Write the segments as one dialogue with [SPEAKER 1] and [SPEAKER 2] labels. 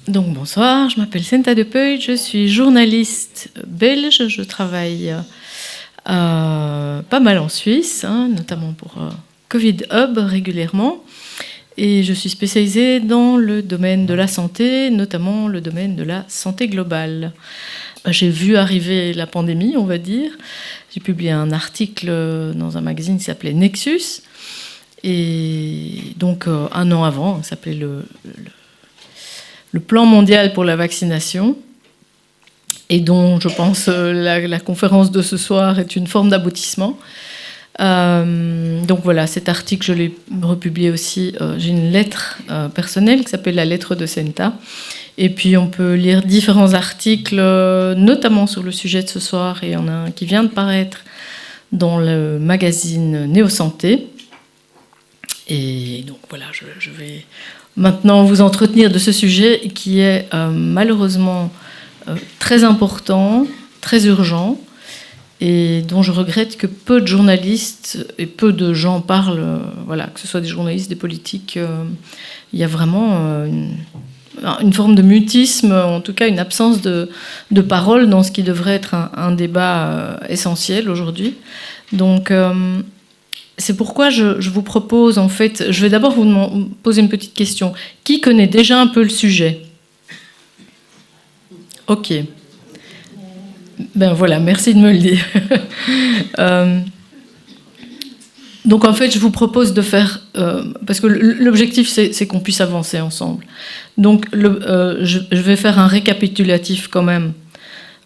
[SPEAKER 1] Donc bonsoir, je m'appelle Senta Depuy, je suis journaliste belge, je travaille pas mal en Suisse, notamment pour Covid Hub régulièrement, et je suis spécialisée dans le domaine de la santé, notamment le domaine de la santé globale. J'ai vu arriver la pandémie, on va dire. J'ai publié un article dans un magazine qui s'appelait Nexus, et donc un an avant, ça s'appelait le plan mondial pour la vaccination, et dont je pense la conférence de ce soir est une forme d'aboutissement. Donc voilà, cet article, je l'ai republié aussi. J'ai une lettre personnelle qui s'appelle la lettre de Senta. Et puis on peut lire différents articles, notamment sur le sujet de ce soir. Et il y en a un qui vient de paraître dans le magazine Néo-Santé. Et donc voilà, je vais maintenant vous entretenir de ce sujet qui est malheureusement très important, très urgent, et dont je regrette que peu de journalistes et peu de gens parlent, que ce soit des journalistes, des politiques. Il y a vraiment une forme de mutisme, en tout cas une absence de parole dans ce qui devrait être un débat essentiel aujourd'hui. Donc c'est pourquoi je vous propose, en fait, je vais d'abord vous poser une petite question. Qui connaît déjà un peu le sujet ? Ok. Ben voilà, merci de me le dire. Donc en fait, je vous propose de faire... parce que l'objectif, c'est qu'on puisse avancer ensemble. Donc je vais faire un récapitulatif quand même.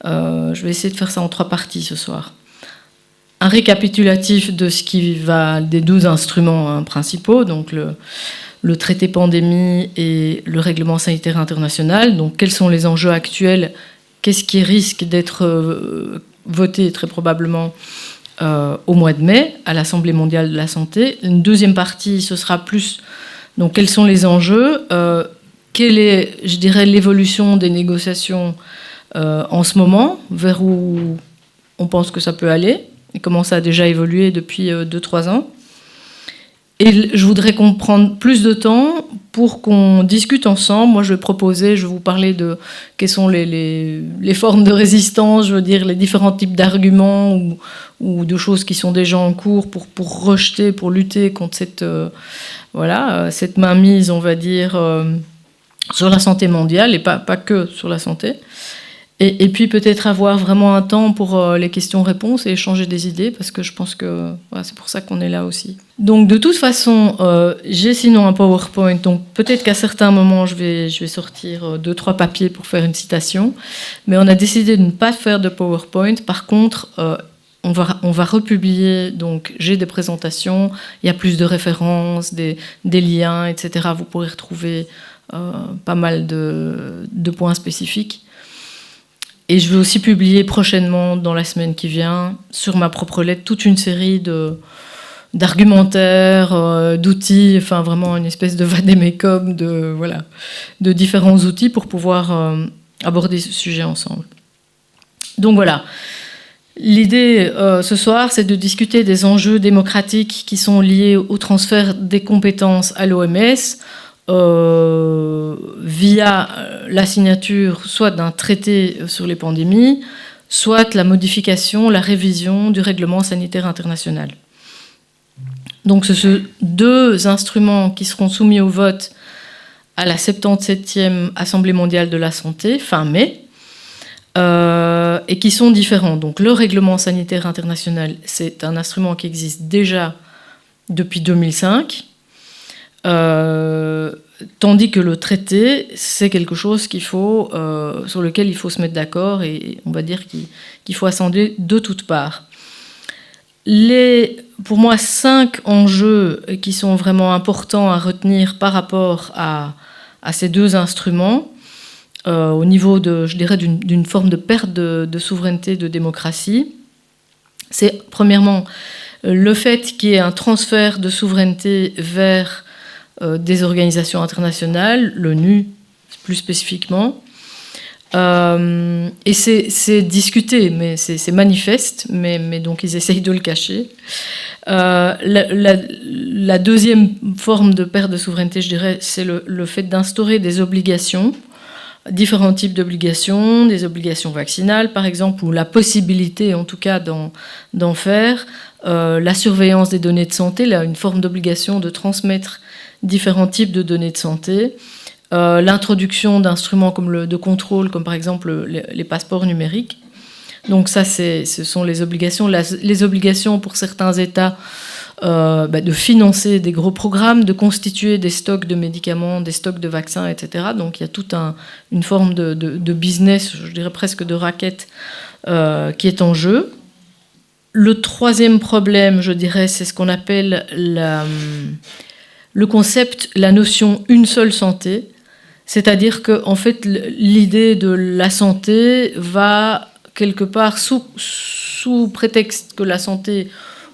[SPEAKER 1] Je vais essayer de faire ça en 3 parties ce soir. Un récapitulatif de ce qui va des 12 instruments principaux, donc le traité pandémie et le règlement sanitaire international. Donc quels sont les enjeux actuels ? Qu'est-ce qui risque d'être voté très probablement au mois de mai à l'Assemblée mondiale de la santé ? Une deuxième partie, ce sera plus donc quels sont les enjeux ? Quelle est, je dirais, l'évolution des négociations en ce moment, vers où on pense que ça peut aller ? Et comment ça a déjà évolué depuis 2-3 ans. Et je voudrais qu'on prenne plus de temps pour qu'on discute ensemble. Moi, je vais vous parler de quelles sont les formes de résistance, je veux dire, les différents types d'arguments ou de choses qui sont déjà en cours pour rejeter, pour lutter contre cette mainmise, on va dire, sur la santé mondiale, et pas que sur la santé. Et puis peut-être avoir vraiment un temps pour les questions-réponses et échanger des idées, parce que je pense que c'est pour ça qu'on est là aussi. Donc de toute façon, j'ai sinon un PowerPoint, donc peut-être qu'à certains moments je vais sortir 2-3 papiers pour faire une citation, mais on a décidé de ne pas faire de PowerPoint. Par contre, on va republier, donc j'ai des présentations, il y a plus de références, des liens, etc. Vous pourrez retrouver pas mal de points spécifiques. Et je vais aussi publier prochainement, dans la semaine qui vient, sur ma propre lettre, toute une série d'argumentaires, d'outils, enfin vraiment une espèce de vadémécum de différents outils pour pouvoir aborder ce sujet ensemble. Donc voilà, l'idée ce soir, c'est de discuter des enjeux démocratiques qui sont liés au transfert des compétences à l'OMS, via la signature soit d'un traité sur les pandémies, soit la modification, la révision du règlement sanitaire international. Donc ce sont 2 instruments qui seront soumis au vote à la 77e Assemblée mondiale de la santé, fin mai, et qui sont différents. Donc le règlement sanitaire international, c'est un instrument qui existe déjà depuis 2005, tandis que le traité, c'est quelque chose sur lequel il faut se mettre d'accord, et on va dire qu'il faut assembler de toutes parts. Pour moi, 5 enjeux qui sont vraiment importants à retenir par rapport à ces 2 instruments, au niveau d'une forme de perte de souveraineté, de démocratie. C'est premièrement le fait qu'il y ait un transfert de souveraineté vers des organisations internationales, l'ONU plus spécifiquement. Et c'est discuté, mais c'est manifeste, mais donc ils essayent de le cacher. La deuxième forme de perte de souveraineté, je dirais, c'est le fait d'instaurer des obligations différents types d'obligations, des obligations vaccinales par exemple, ou la possibilité en tout cas d'en faire, la surveillance des données de santé, là, une forme d'obligation de transmettre différents types de données de santé, l'introduction d'instruments de contrôle comme par exemple les passeports numériques. Donc ça, ce sont les obligations. Les obligations pour certains États de financer des gros programmes, de constituer des stocks de médicaments, des stocks de vaccins, etc. Donc il y a toute une forme de business, je dirais presque de racket, qui est en jeu. Le troisième problème, je dirais, c'est ce qu'on appelle le concept, la notion une seule santé. C'est-à-dire que en fait, l'idée de la santé va quelque part sous prétexte que la santé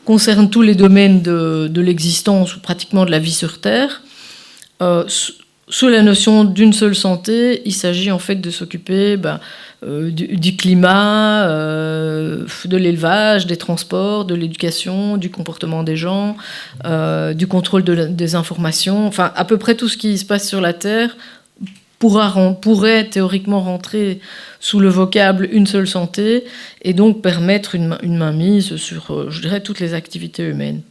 [SPEAKER 1] concerne tous les domaines de l'existence ou pratiquement de la vie sur Terre. Sous la notion d'une seule santé, il s'agit en fait de s'occuper du climat, de l'élevage, des transports, de l'éducation, du comportement des gens, du contrôle des informations, enfin à peu près tout ce qui se passe sur la Terre pourrait théoriquement rentrer sous le vocable une seule santé et donc permettre une mainmise sur, je dirais, toutes les activités humaines.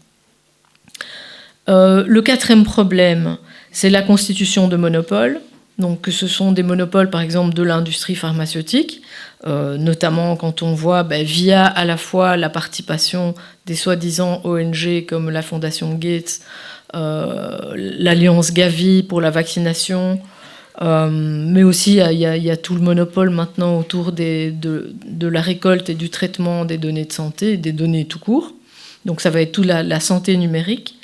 [SPEAKER 1] Le quatrième problème, c'est la constitution de monopoles. Donc, que ce sont des monopoles, par exemple, de l'industrie pharmaceutique, notamment quand on voit, via à la fois la participation des soi-disant ONG comme la Fondation Gates, l'Alliance Gavi pour la vaccination, mais aussi il y a tout le monopole maintenant autour de la récolte et du traitement des données de santé, des données tout court. Donc ça va être toute la santé numérique,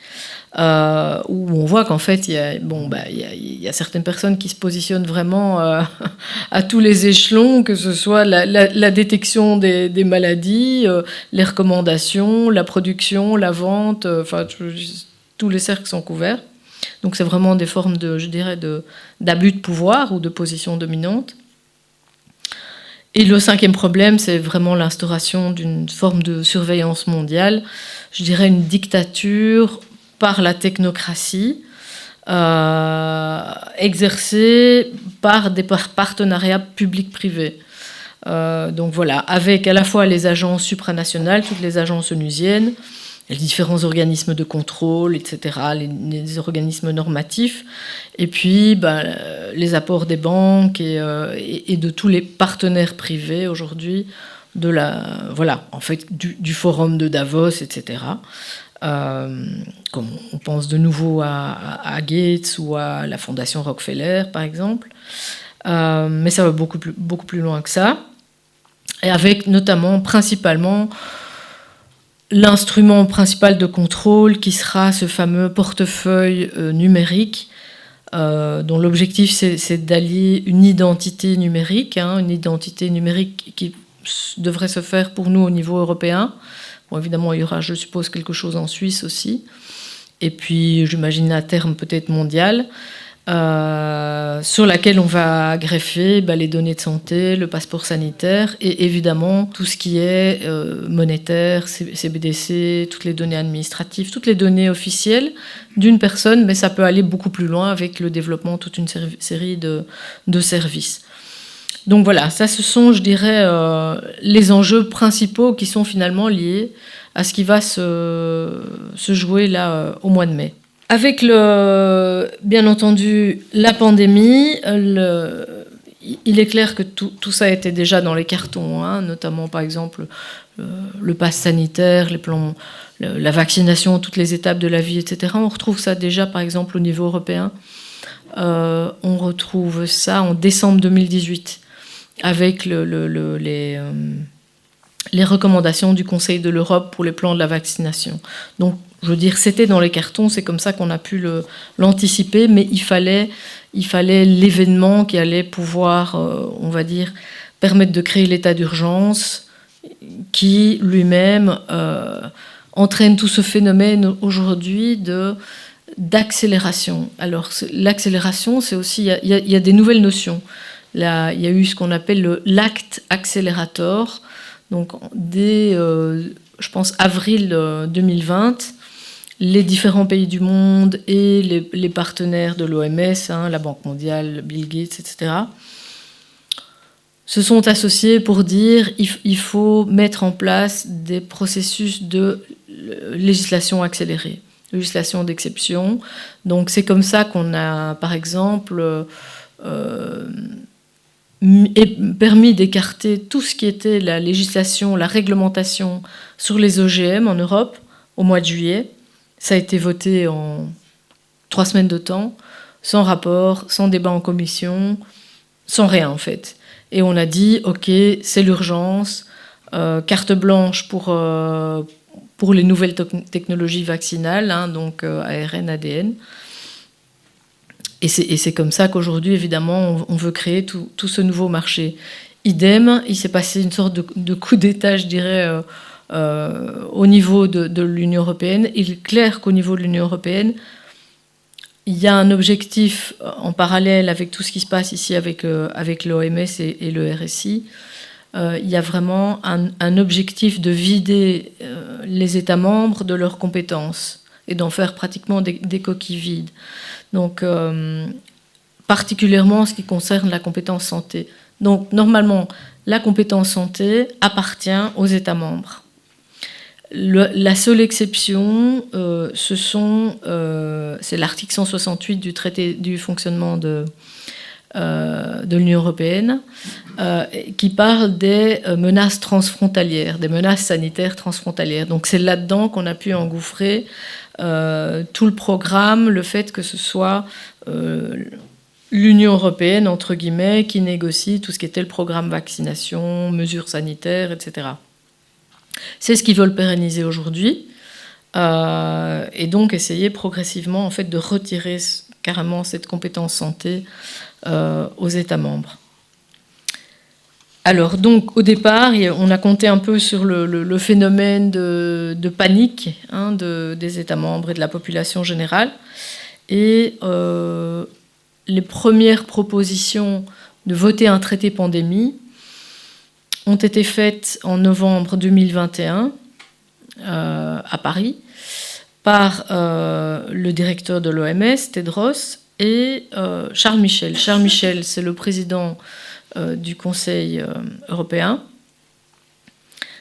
[SPEAKER 1] où on voit qu'en fait il y a certaines personnes qui se positionnent vraiment à tous les échelons, que ce soit la détection des maladies, les recommandations, la production, la vente, tous les cercles sont couverts. Donc c'est vraiment des formes d'abus de pouvoir ou de position dominante. Et le cinquième problème, c'est vraiment l'instauration d'une forme de surveillance mondiale, je dirais une dictature par la technocratie, exercée par des partenariats publics-privés. Donc voilà, avec à la fois les agences supranationales, toutes les agences onusiennes, les différents organismes de contrôle, etc., les organismes normatifs, et puis les apports des banques et de tous les partenaires privés aujourd'hui, du forum de Davos, etc. Comme on pense de nouveau à Gates ou à la Fondation Rockefeller, par exemple. Mais ça va beaucoup plus loin que ça. Et avec notamment, principalement, l'instrument principal de contrôle qui sera ce fameux portefeuille numérique, dont l'objectif c'est d'allier une identité numérique, une identité numérique qui devrait se faire pour nous au niveau européen. Bon, évidemment, il y aura, je suppose, quelque chose en Suisse aussi. Et puis, j'imagine à terme peut-être mondial, sur laquelle on va greffer les données de santé, le passeport sanitaire et évidemment tout ce qui est monétaire, CBDC, toutes les données administratives, toutes les données officielles d'une personne, mais ça peut aller beaucoup plus loin avec le développement de toute une série de services. Donc voilà, ça ce sont, je dirais, les enjeux principaux qui sont finalement liés à ce qui va se jouer là au mois de mai. Avec bien entendu la pandémie, il est clair que tout ça était déjà dans les cartons, notamment par exemple le pass sanitaire, les plans, la vaccination, toutes les étapes de la vie, etc. On retrouve ça déjà par exemple au niveau européen. On retrouve ça en décembre 2018 avec les recommandations du Conseil de l'Europe pour les plans de la vaccination. Donc, je veux dire, c'était dans les cartons, c'est comme ça qu'on a pu l'anticiper, mais il fallait l'événement qui allait pouvoir, on va dire, permettre de créer l'état d'urgence qui lui-même entraîne tout ce phénomène aujourd'hui d'accélération. Alors, l'accélération, c'est aussi, il y a des nouvelles notions. Là, il y a eu ce qu'on appelle l'acte accélérateur. Donc, dès, je pense, avril 2020, les différents pays du monde et les partenaires de l'OMS, la Banque mondiale, Bill Gates, etc., se sont associés pour dire il faut mettre en place des processus de législation accélérée, législation d'exception. Donc c'est comme ça qu'on a, par exemple, permis d'écarter tout ce qui était la législation, la réglementation sur les OGM en Europe au mois de juillet. Ça a été voté en 3 semaines de temps, sans rapport, sans débat en commission, sans rien en fait. Et on a dit, ok, c'est l'urgence, carte blanche pour les nouvelles technologies vaccinales, hein, donc ARN, ADN. Et c'est comme ça qu'aujourd'hui, évidemment, on veut créer tout ce nouveau marché. Idem, il s'est passé une sorte de coup d'État, je dirais, au niveau de l'Union européenne. Il est clair qu'au niveau de l'Union européenne, il y a un objectif en parallèle avec tout ce qui se passe ici avec l'OMS et le RSI. Il y a vraiment un objectif de vider les États membres de leurs compétences et d'en faire pratiquement des coquilles vides. Donc, particulièrement en ce qui concerne la compétence santé. Donc, normalement, la compétence santé appartient aux États membres. La seule exception, c'est l'article 168 du traité du fonctionnement de l'Union européenne, qui parle des menaces transfrontalières, des menaces sanitaires transfrontalières. Donc c'est là-dedans qu'on a pu engouffrer tout le programme, le fait que ce soit l'Union européenne, entre guillemets, qui négocie tout ce qui était le programme vaccination, mesures sanitaires, etc. C'est ce qu'ils veulent pérenniser aujourd'hui, et donc essayer progressivement en fait, de retirer carrément cette compétence santé aux États membres. Alors, donc, au départ, on a compté un peu sur le phénomène de panique des États membres et de la population générale. Et les premières propositions de voter un traité pandémie ont été faites en novembre 2021 à Paris par le directeur de l'OMS, Tedros, et Charles Michel. Charles Michel, c'est le président du Conseil européen.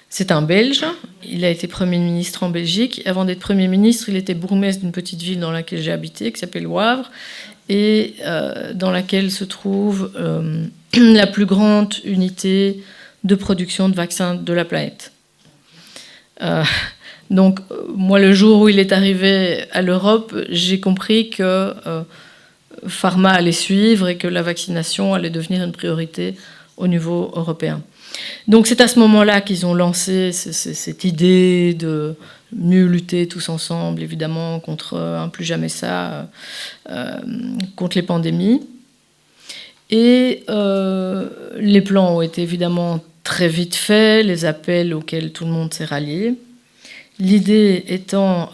[SPEAKER 1] C'est un Belge. Il a été Premier ministre en Belgique. Avant d'être Premier ministre, il était bourgmestre d'une petite ville dans laquelle j'ai habité, qui s'appelle Wavre, et dans laquelle se trouve la plus grande unité de production de vaccins de la planète. Donc, moi, le jour où il est arrivé à l'Europe, j'ai compris que Pharma allait suivre et que la vaccination allait devenir une priorité au niveau européen. Donc, c'est à ce moment-là qu'ils ont lancé cette idée de mieux lutter tous ensemble, évidemment, contre un plus jamais ça, contre les pandémies. Et les plans ont été évidemment très vite faits, les appels auxquels tout le monde s'est rallié. L'idée étant,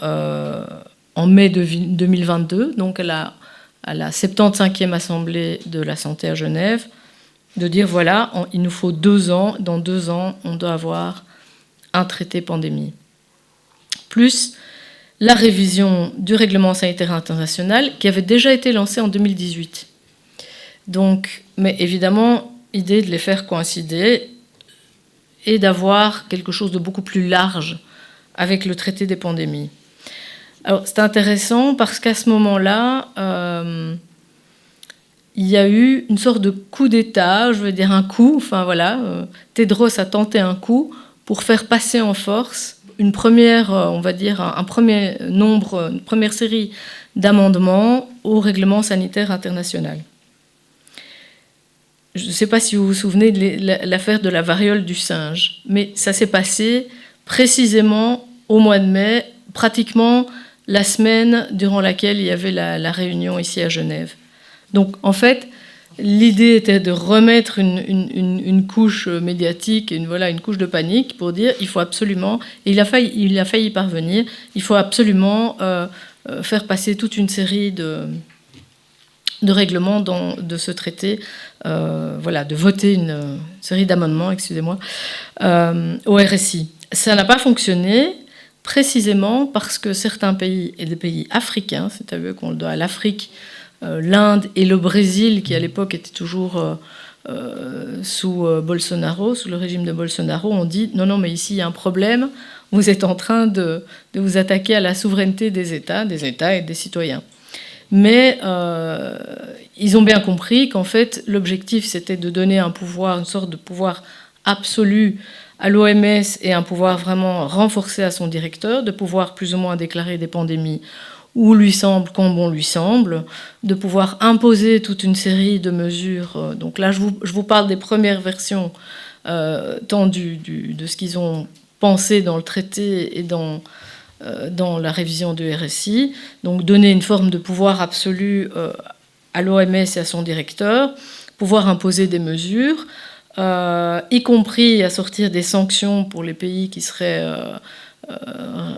[SPEAKER 1] en mai 2022, donc à la 75e Assemblée de la Santé à Genève, de dire voilà, il nous faut 2 ans, dans 2 ans, on doit avoir un traité pandémie. Plus la révision du règlement sanitaire international qui avait déjà été lancé en 2018. Donc, mais évidemment, l'idée de les faire coïncider et d'avoir quelque chose de beaucoup plus large avec le traité des pandémies. Alors, c'est intéressant parce qu'à ce moment-là, il y a eu une sorte de coup d'État, je veux dire un coup, enfin voilà, Tedros a tenté un coup pour faire passer en force une première, on va dire, un premier nombre, une première série d'amendements au règlement sanitaire international. Je ne sais pas si vous vous souvenez de l'affaire de la variole du singe, mais ça s'est passé précisément au mois de mai, pratiquement la semaine durant laquelle il y avait la réunion ici à Genève. Donc, en fait, l'idée était de remettre une couche médiatique, une couche de panique pour dire il faut absolument, et il a failli y parvenir, il faut absolument faire passer toute une série de règlements de ce traité, de voter une série d'amendements, au RSI. Ça n'a pas fonctionné, précisément parce que certains pays, et des pays africains, c'est-à-dire qu'on le doit à l'Afrique, l'Inde et le Brésil, qui à l'époque étaient toujours sous Bolsonaro, sous le régime de Bolsonaro, on dit non, mais ici il y a un problème, vous êtes en train de vous attaquer à la souveraineté des États et des citoyens. Mais ils ont bien compris qu'en fait, l'objectif, c'était de donner un pouvoir, une sorte de pouvoir absolu à l'OMS et un pouvoir vraiment renforcé à son directeur, de pouvoir plus ou moins déclarer des pandémies où lui semble, quand bon lui semble, de pouvoir imposer toute une série de mesures. Donc là, je vous parle des premières versions, tant de ce qu'ils ont pensé dans le traité et dans la révision du RSI. Donc donner une forme de pouvoir absolu à l'OMS et à son directeur, pouvoir imposer des mesures, y compris à sortir des sanctions pour les pays qui seraient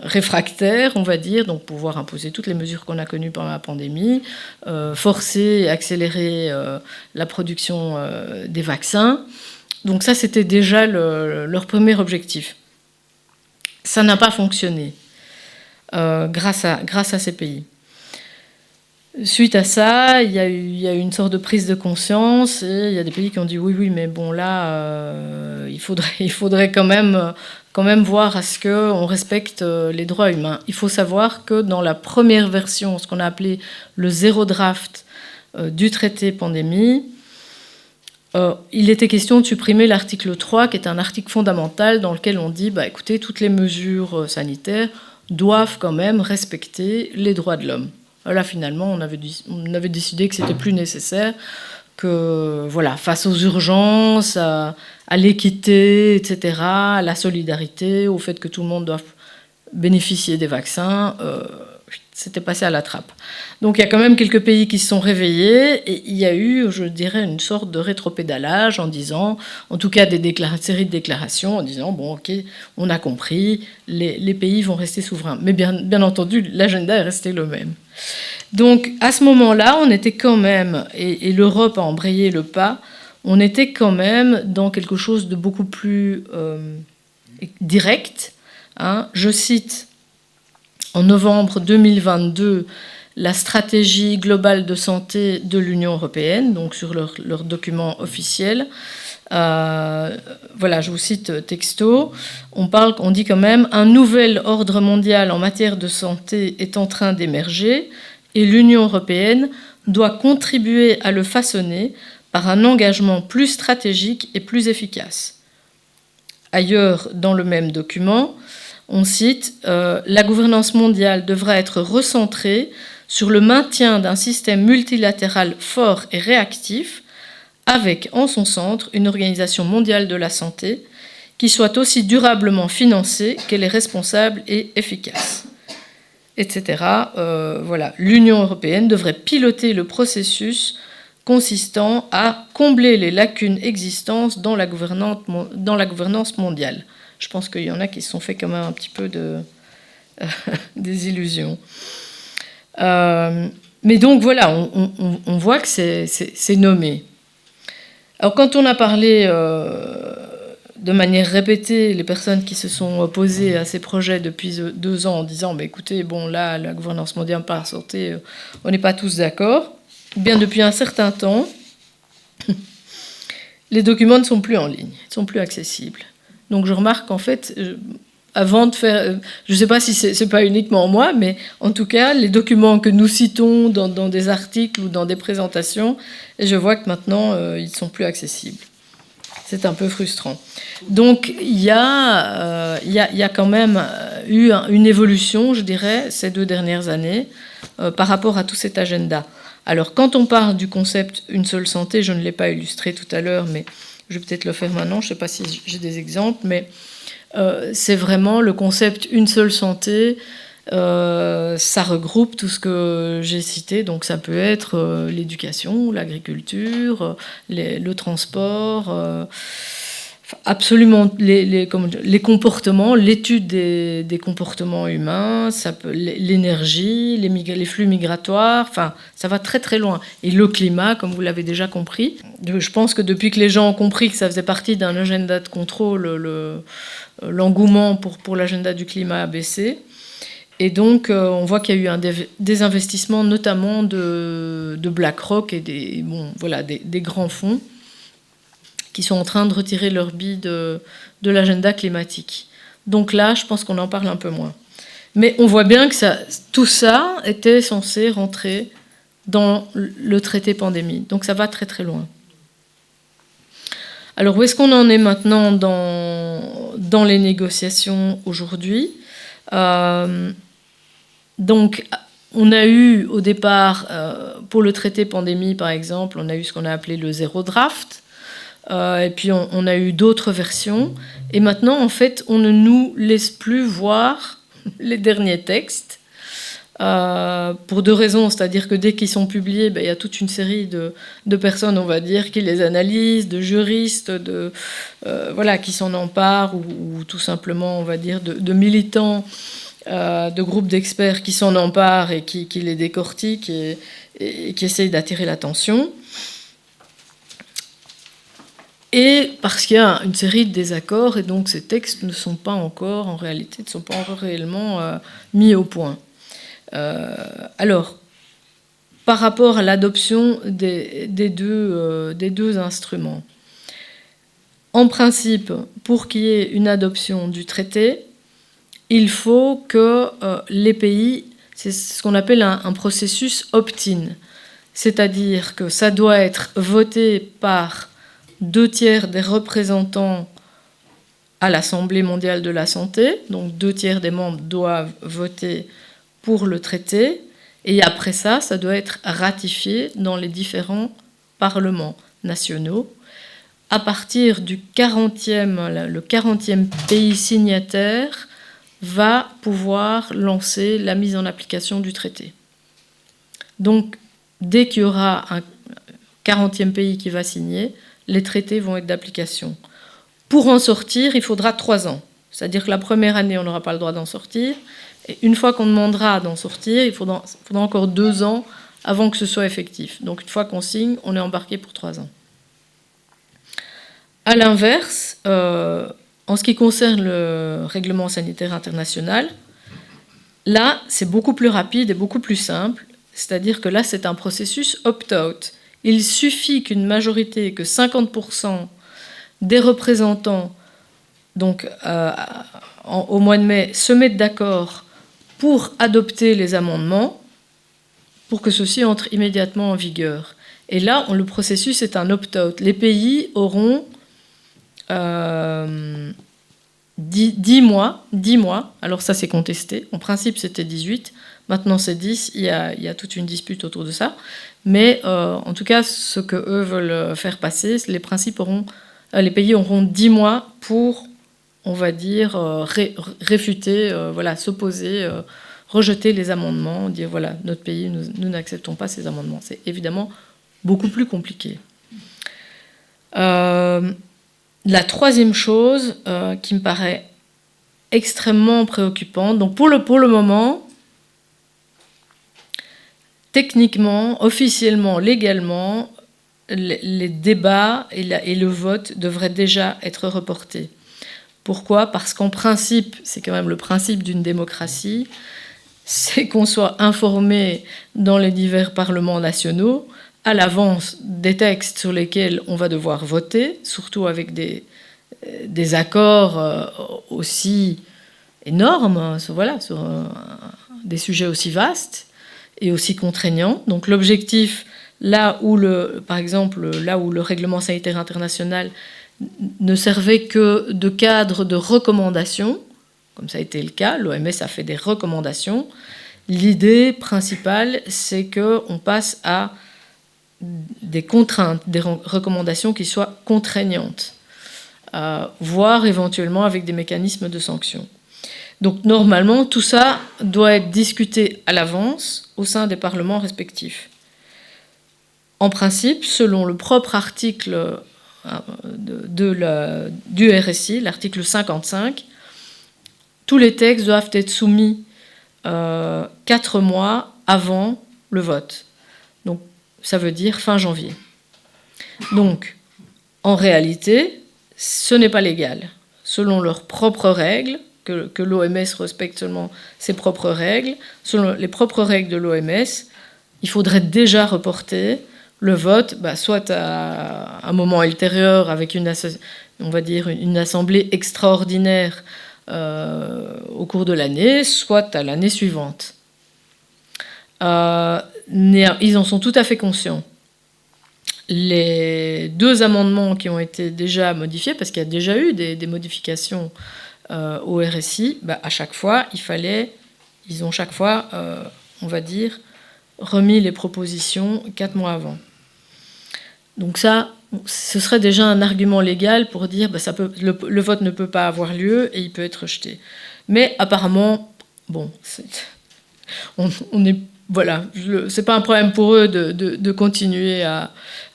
[SPEAKER 1] réfractaires, on va dire, donc pouvoir imposer toutes les mesures qu'on a connues pendant la pandémie, forcer et accélérer la production des vaccins. Donc ça, c'était déjà leur premier objectif. Ça n'a pas fonctionné grâce à ces pays. Suite à ça, il y a eu une sorte de prise de conscience et il y a des pays qui ont dit oui, mais bon là, il faudrait quand même voir à ce qu'on respecte les droits humains. Il faut savoir que dans la première version, ce qu'on a appelé le zéro draft du traité pandémie, il était question de supprimer l'article 3, qui est un article fondamental dans lequel on dit, écoutez, toutes les mesures sanitaires doivent quand même respecter les droits de l'homme. Là, finalement, on avait décidé que c'était plus nécessaire, que voilà, face aux urgences, à l'équité, etc., à la solidarité, au fait que tout le monde doit bénéficier des vaccins, c'était passé à la trappe. Donc il y a quand même quelques pays qui se sont réveillés et il y a eu, je dirais, une sorte de rétropédalage en disant, en tout cas une série de déclarations en disant, bon ok, on a compris, les pays vont rester souverains. Mais bien entendu, l'agenda est resté le même. Donc à ce moment-là, on était quand même, et l'Europe a embrayé le pas, on était quand même dans quelque chose de beaucoup plus direct. Je cite en novembre 2022 la stratégie globale de santé de l'Union européenne, donc sur leur document officiel. Voilà, je vous cite texto. On dit quand même « Un nouvel ordre mondial en matière de santé est en train d'émerger et l'Union européenne doit contribuer à le façonner par un engagement plus stratégique et plus efficace. » Ailleurs, dans le même document, on cite « La gouvernance mondiale devra être recentrée sur le maintien d'un système multilatéral fort et réactif, avec en son centre une organisation mondiale de la santé qui soit aussi durablement financée qu'elle est responsable et efficace. » Etc. Voilà. L'Union européenne devrait piloter le processus consistant à combler les lacunes existantes dans la gouvernance mondiale. Je pense qu'il y en a qui se sont fait quand même un petit peu des illusions. Mais donc voilà, on voit que c'est nommé. Alors quand on a parlé de manière répétée, les personnes qui se sont opposées à ces projets depuis 2 ans en disant écoutez, bon là, la gouvernance mondiale par la santé, on n'est pas tous d'accord. Bien depuis un certain temps, les documents ne sont plus en ligne, ne sont plus accessibles. Donc je remarque qu'en fait, avant de faire... Je ne sais pas si c'est pas uniquement moi, mais en tout cas, les documents que nous citons dans des articles ou dans des présentations, et je vois que maintenant, ils ne sont plus accessibles. C'est un peu frustrant. Donc il y a quand même eu une évolution, je dirais, ces 2 dernières années, par rapport à tout cet agenda. Alors quand on parle du concept « une seule santé », je ne l'ai pas illustré tout à l'heure, mais je vais peut-être le faire maintenant, je ne sais pas si j'ai des exemples, mais c'est vraiment le concept « une seule santé ». Ça regroupe tout ce que j'ai cité, donc ça peut être l'éducation, l'agriculture, le transport, absolument les comportements, l'étude des comportements humains, l'énergie, les flux migratoires, enfin ça va très très loin. Et le climat, comme vous l'avez déjà compris, je pense que depuis que les gens ont compris que ça faisait partie d'un agenda de contrôle, l'engouement pour l'agenda du climat a baissé. Et donc, on voit qu'il y a eu des investissements, notamment de BlackRock et des grands fonds, qui sont en train de retirer leur bille de l'agenda climatique. Donc là, je pense qu'on en parle un peu moins. Mais on voit bien que tout ça était censé rentrer dans le traité pandémie. Donc ça va très très loin. Alors où est-ce qu'on en est maintenant dans les négociations aujourd'hui ? Donc on a eu au départ, pour le traité pandémie par exemple, on a eu ce qu'on a appelé le zéro draft, et puis on a eu d'autres versions, et maintenant en fait on ne nous laisse plus voir les derniers textes, pour deux raisons, c'est-à-dire que dès qu'ils sont publiés, il y a toute une série de personnes, on va dire, qui les analysent, de juristes, qui s'en emparent, ou tout simplement, on va dire, de militants, de groupes d'experts qui s'en emparent et qui les décortiquent et qui essayent d'attirer l'attention. Et parce qu'il y a une série de désaccords, et donc ces textes ne sont pas encore, en réalité, ne sont pas encore réellement mis au point. Alors, par rapport à l'adoption des deux instruments, en principe, pour qu'il y ait une adoption du traité, il faut que les pays, c'est ce qu'on appelle un processus opt-in, c'est-à-dire que ça doit être voté par 2/3 des représentants à l'Assemblée mondiale de la santé, donc 2/3 des membres doivent voter pour le traité, et après ça doit être ratifié dans les différents parlements nationaux. À partir du 40e pays signataire va pouvoir lancer la mise en application du traité. Donc, dès qu'il y aura un 40e pays qui va signer, les traités vont être d'application. Pour en sortir, il faudra 3 ans. C'est-à-dire que la première année, on n'aura pas le droit d'en sortir. Et une fois qu'on demandera d'en sortir, il faudra encore 2 ans avant que ce soit effectif. Donc une fois qu'on signe, on est embarqué pour 3 ans. À l'inverse, en ce qui concerne le règlement sanitaire international, là, c'est beaucoup plus rapide et beaucoup plus simple. C'est-à-dire que là, c'est un processus opt-out. Il suffit qu'une majorité, que 50% des représentants, donc au mois de mai, se mettent d'accord pour adopter les amendements, pour que ceux-ci entrent immédiatement en vigueur. Et là, le processus est un opt-out. Les pays auront 10 mois. Alors ça, c'est contesté. En principe, c'était 18. Maintenant, c'est 10. Il y a toute une dispute autour de ça. Mais en tout cas, ce qu'eux veulent faire passer, les pays auront 10 mois pour, on va dire, réfuter, s'opposer, rejeter les amendements, dire voilà, notre pays, nous n'acceptons pas ces amendements. C'est évidemment beaucoup plus compliqué. La troisième chose qui me paraît extrêmement préoccupante, donc pour le moment, techniquement, officiellement, légalement, les débats et le vote devraient déjà être reportés. Pourquoi ? Parce qu'en principe, c'est quand même le principe d'une démocratie, c'est qu'on soit informé dans les divers parlements nationaux à l'avance des textes sur lesquels on va devoir voter, surtout avec des accords aussi énormes, sur des sujets aussi vastes et aussi contraignants. Donc l'objectif, par exemple, là où le règlement sanitaire international ne servait que de cadre de recommandation, comme ça a été le cas, l'OMS a fait des recommandations. L'idée principale, c'est qu'on passe à des contraintes, des recommandations qui soient contraignantes, voire éventuellement avec des mécanismes de sanction. Donc normalement, tout ça doit être discuté à l'avance au sein des parlements respectifs. En principe, selon le propre article du RSI, l'article 55, tous les textes doivent être soumis 4 mois avant le vote. Donc, ça veut dire fin janvier. Donc, en réalité, ce n'est pas légal. Selon leurs propres règles, que l'OMS respecte seulement ses propres règles, selon les propres règles de l'OMS, il faudrait déjà reporter le vote, soit à un moment ultérieur avec on va dire une assemblée extraordinaire au cours de l'année, soit à l'année suivante. Ils en sont tout à fait conscients. Les 2 amendements qui ont été déjà modifiés, parce qu'il y a déjà eu des modifications au RSI, à chaque fois, ils ont chaque fois, on va dire, remis les propositions 4 mois avant. Donc ça, ce serait déjà un argument légal pour dire le vote ne peut pas avoir lieu et il peut être rejeté. Mais apparemment, c'est pas un problème pour eux de continuer à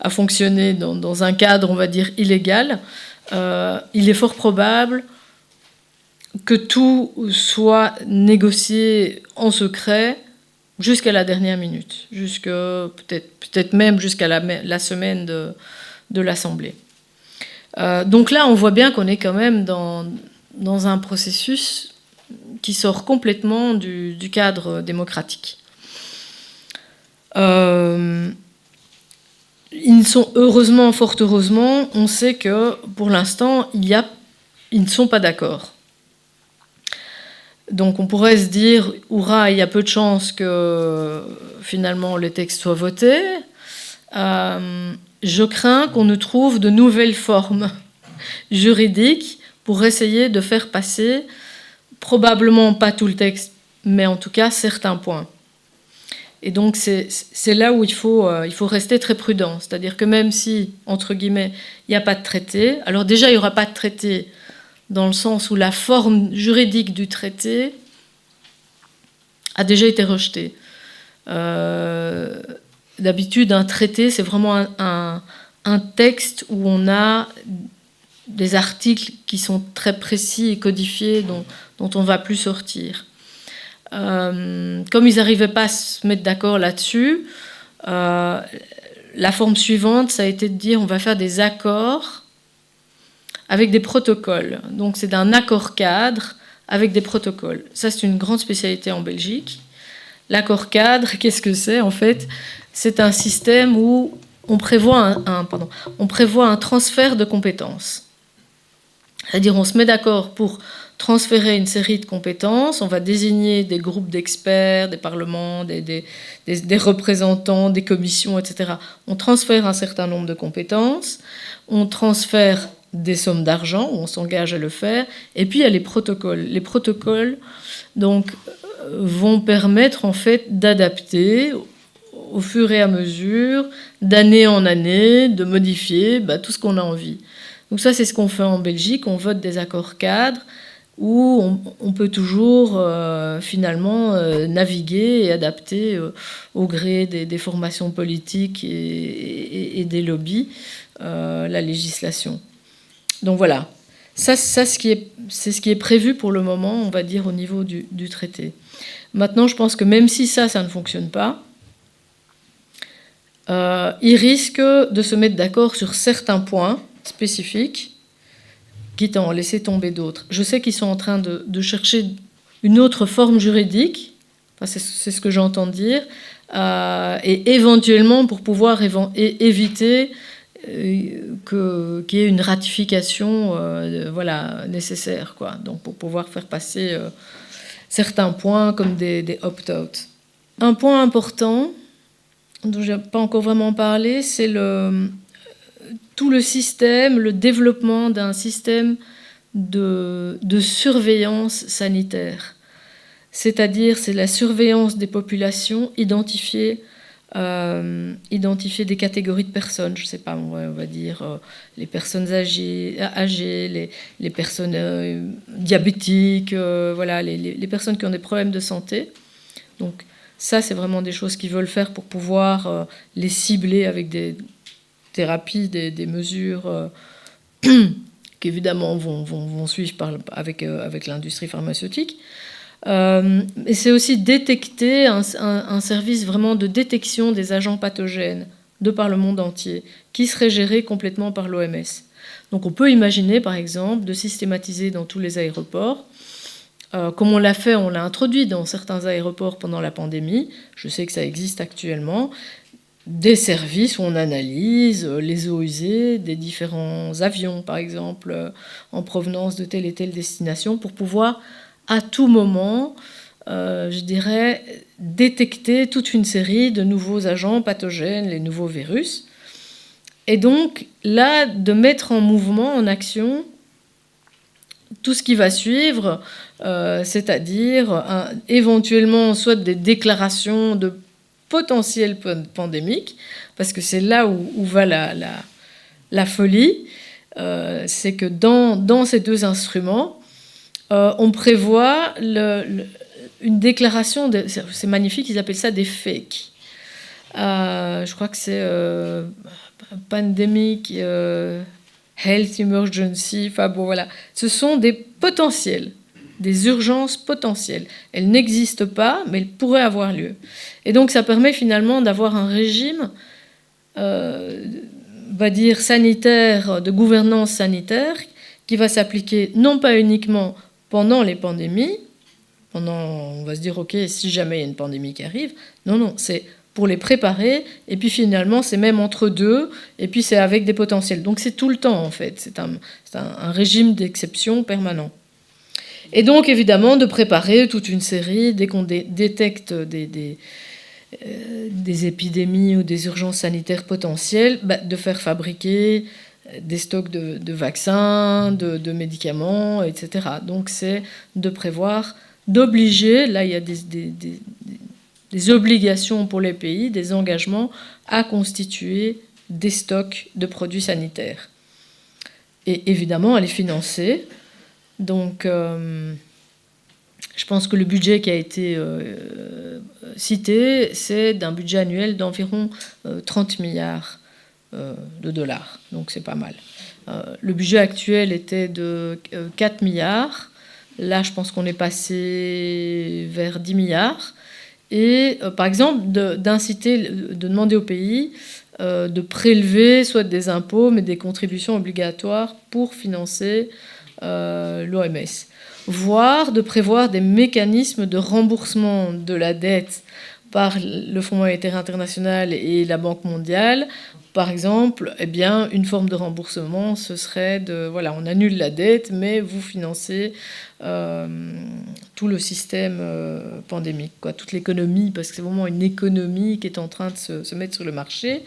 [SPEAKER 1] fonctionner dans un cadre, on va dire, illégal. Il est fort probable que tout soit négocié en secret jusqu'à la dernière minute, peut-être même jusqu'à la semaine de l'Assemblée. Donc là, on voit bien qu'on est quand même dans un processus qui sort complètement du cadre démocratique. Heureusement, fort heureusement, on sait que pour l'instant, ils ne sont pas d'accord. Donc on pourrait se dire, hurrah, il y a peu de chances que finalement le texte soit voté. Je crains qu'on ne trouve de nouvelles formes juridiques pour essayer de faire passer, probablement pas tout le texte, mais en tout cas certains points. Et donc c'est là où il faut rester très prudent. C'est-à-dire que même si, entre guillemets, il n'y a pas de traité, alors déjà il n'y aura pas de traité dans le sens où la forme juridique du traité a déjà été rejetée. D'habitude, un traité, c'est vraiment un texte où on a des articles qui sont très précis et codifiés, dont on ne va plus sortir. Comme ils n'arrivaient pas à se mettre d'accord là-dessus, la forme suivante, ça a été de dire on va faire des accords avec des protocoles. Donc c'est un accord cadre avec des protocoles. Ça, c'est une grande spécialité en Belgique. L'accord cadre, qu'est-ce que c'est en fait ? C'est un système où on prévoit un transfert de compétences. C'est-à-dire on se met d'accord pour transférer une série de compétences, on va désigner des groupes d'experts, des parlements, des représentants, des commissions, etc. On transfère un certain nombre de compétences, on transfère des sommes d'argent, où on s'engage à le faire, et puis il y a les protocoles. Les protocoles donc, vont permettre en fait d'adapter au fur et à mesure, d'année en année, de modifier tout ce qu'on a envie. Donc ça, c'est ce qu'on fait en Belgique, on vote des accords cadres, où on peut toujours finalement naviguer et adapter au gré des formations politiques et des lobbies la législation. Donc voilà, c'est ce qui est prévu pour le moment, on va dire, au niveau du traité. Maintenant, je pense que même si ça ne fonctionne pas, ils risquent de se mettre d'accord sur certains points spécifiques, quitte à en laisser tomber d'autres. Je sais qu'ils sont en train de chercher une autre forme juridique, c'est ce que j'entends dire, et éventuellement pour pouvoir éviter qu'il y ait une ratification nécessaire, quoi. Donc pour pouvoir faire passer certains points comme des opt-out. Un point important dont je n'ai pas encore vraiment parlé, c'est tout le système, le développement d'un système de surveillance sanitaire. C'est-à-dire, c'est la surveillance des populations, identifier des catégories de personnes, je ne sais pas, on va dire les personnes âgées, les personnes diabétiques, les personnes qui ont des problèmes de santé. Donc ça, c'est vraiment des choses qu'ils veulent faire pour pouvoir les cibler avec des thérapies, des mesures qui évidemment vont suivre avec l'industrie pharmaceutique. Et c'est aussi détecter un service vraiment de détection des agents pathogènes de par le monde entier, qui serait géré complètement par l'OMS. Donc on peut imaginer, par exemple, de systématiser dans tous les aéroports, comme on l'a fait, on l'a introduit dans certains aéroports pendant la pandémie, je sais que ça existe actuellement, des services où on analyse les eaux usées des différents avions, par exemple, en provenance de telle et telle destination, pour pouvoir, à tout moment, je dirais, détecter toute une série de nouveaux agents pathogènes, les nouveaux virus. Et donc, là, de mettre en mouvement, en action, tout ce qui va suivre, c'est-à-dire éventuellement soit des déclarations de potentiel pandémique, parce que c'est là où va la folie, c'est que dans ces deux instruments, on prévoit une déclaration, c'est magnifique, ils appellent ça des fakes. Je crois que c'est pandemic, health emergency, enfin bon voilà. Ce sont des potentiels, des urgences potentielles. Elles n'existent pas, mais elles pourraient avoir lieu. Et donc ça permet finalement d'avoir un régime, va dire sanitaire, de gouvernance sanitaire, qui va s'appliquer non pas uniquement pendant les pandémies, on va se dire ok, si jamais il y a une pandémie qui arrive, non, c'est pour les préparer, et puis finalement c'est même entre deux, et puis c'est avec des potentiels. Donc c'est tout le temps en fait, c'est un régime d'exception permanent. Et donc évidemment de préparer toute une série, dès qu'on détecte des épidémies ou des urgences sanitaires potentielles, de faire fabriquer des stocks de vaccins, de médicaments, etc. Donc c'est de prévoir, d'obliger, là il y a des obligations pour les pays, des engagements à constituer des stocks de produits sanitaires. Et évidemment à les financer. Donc je pense que le budget qui a été cité, c'est d'un budget annuel d'environ 30 milliards de dollars. Donc c'est pas mal. Le budget actuel était de 4 milliards. Là, je pense qu'on est passé vers 10 milliards. Et par exemple, d'inciter, de demander aux pays de prélever soit des impôts, mais des contributions obligatoires pour financer l'OMS. Voire de prévoir des mécanismes de remboursement de la dette par le Fonds monétaire international et la Banque mondiale. Par exemple, une forme de remboursement, ce serait on annule la dette, mais vous financez tout le système pandémique, toute l'économie, parce que c'est vraiment une économie qui est en train de se mettre sur le marché,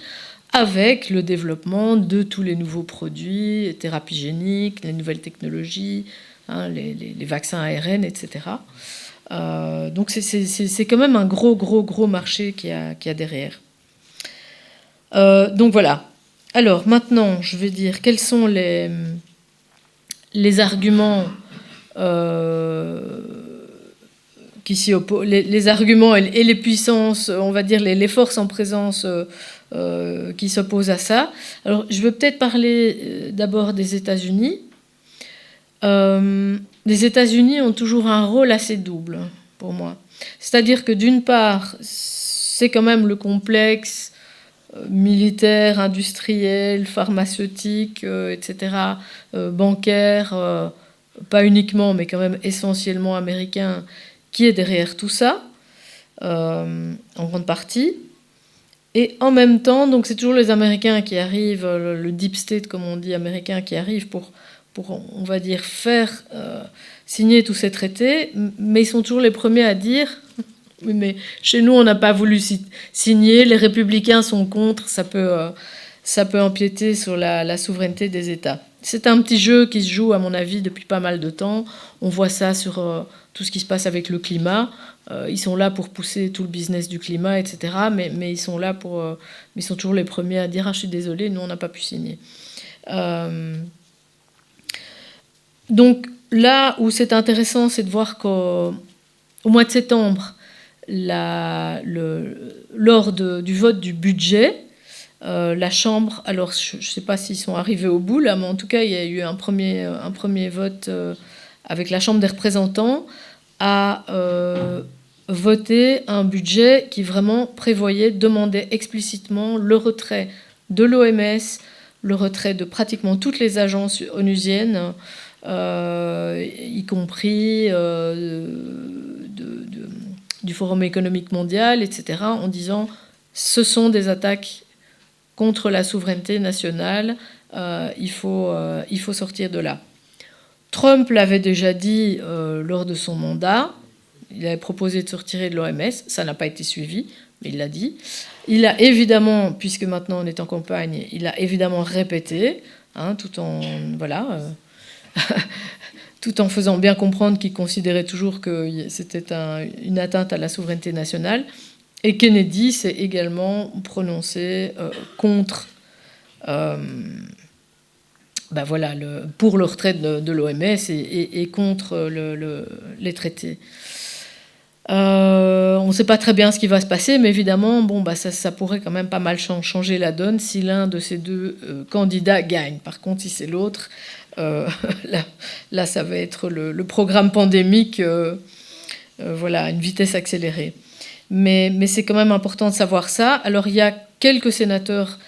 [SPEAKER 1] avec le développement de tous les nouveaux produits, les thérapies géniques, les nouvelles technologies, les vaccins ARN, etc. Donc c'est quand même un gros marché qu'il y a derrière. Donc voilà. Alors maintenant, je vais dire quels sont les arguments qui s'y opposent, les arguments et les puissances, on va dire les forces en présence qui s'opposent à ça. Alors je vais peut-être parler d'abord des États-Unis. Les États-Unis ont toujours un rôle assez double pour moi. C'est-à-dire que d'une part, c'est quand même le complexe militaire, industriel, pharmaceutique, etc., bancaire, pas uniquement, mais quand même essentiellement américain, qui est derrière tout ça, en grande partie. Et en même temps, donc c'est toujours les Américains qui arrivent, le deep state, comme on dit, américain, qui arrive pour on va dire, faire signer tous ces traités, mais ils sont toujours les premiers à dire « Oui, mais chez nous, on n'a pas voulu signer, les républicains sont contre, ça peut empiéter sur la souveraineté des États. » C'est un petit jeu qui se joue, à mon avis, depuis pas mal de temps. On voit ça sur tout ce qui se passe avec le climat. Ils sont là pour pousser tout le business du climat, etc. Mais ils sont là ils sont toujours les premiers à dire « Ah, je suis désolé, nous, on n'a pas pu signer. » Donc là où c'est intéressant, c'est de voir qu'au mois de septembre, lors du vote du budget, la Chambre, alors je ne sais pas s'ils sont arrivés au bout là, mais en tout cas il y a eu un premier vote avec la Chambre des représentants à voter un budget qui vraiment demandait explicitement le retrait de l'OMS, le retrait de pratiquement toutes les agences onusiennes, y compris du Forum économique mondial, etc., en disant ce sont des attaques contre la souveraineté nationale. Il faut sortir de là. Trump l'avait déjà dit lors de son mandat. Il avait proposé de se retirer de l'OMS. Ça n'a pas été suivi, mais il l'a dit. Il a évidemment, puisque maintenant on est en campagne, il a évidemment répété, tout en tout en faisant bien comprendre qu'il considérait toujours que c'était une atteinte à la souveraineté nationale. Et Kennedy s'est également prononcé contre, pour le retrait de l'OMS et contre les traités. On ne sait pas très bien ce qui va se passer, mais évidemment, ça pourrait quand même pas mal changer la donne si l'un de ces deux candidats gagne. Par contre, si c'est l'autre, là, ça va être le programme pandémique, à une vitesse accélérée. Mais c'est quand même important de savoir ça. Alors, il y a quelques sénateurs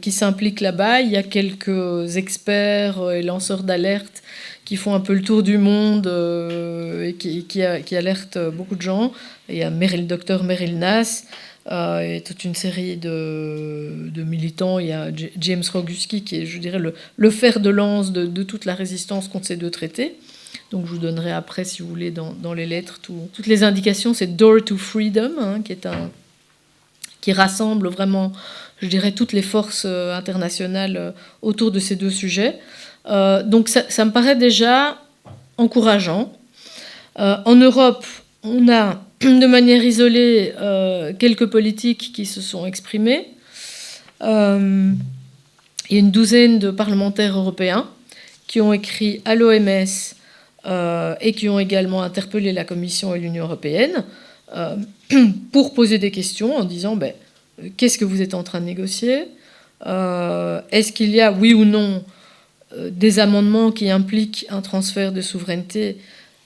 [SPEAKER 1] qui s'impliquent là-bas. Il y a quelques experts et lanceurs d'alerte qui font un peu le tour du monde et qui alertent beaucoup de gens. Il y a le docteur Meryl Nass et toute une série de militants. Il y a James Roguski qui est, je dirais, le fer de lance de toute la résistance contre ces deux traités. Donc je vous donnerai après, si vous voulez, dans les lettres, toutes les indications. C'est Door to Freedom, qui rassemble vraiment, je dirais, toutes les forces internationales autour de ces deux sujets. Donc ça me paraît déjà encourageant. En Europe, on a de manière isolée quelques politiques qui se sont exprimés. Il y a une douzaine de parlementaires européens qui ont écrit à l'OMS et qui ont également interpellé la Commission et l'Union européenne pour poser des questions en disant qu'est-ce que vous êtes en train de négocier ? Est-ce qu'il y a, oui ou non, des amendements qui impliquent un transfert de souveraineté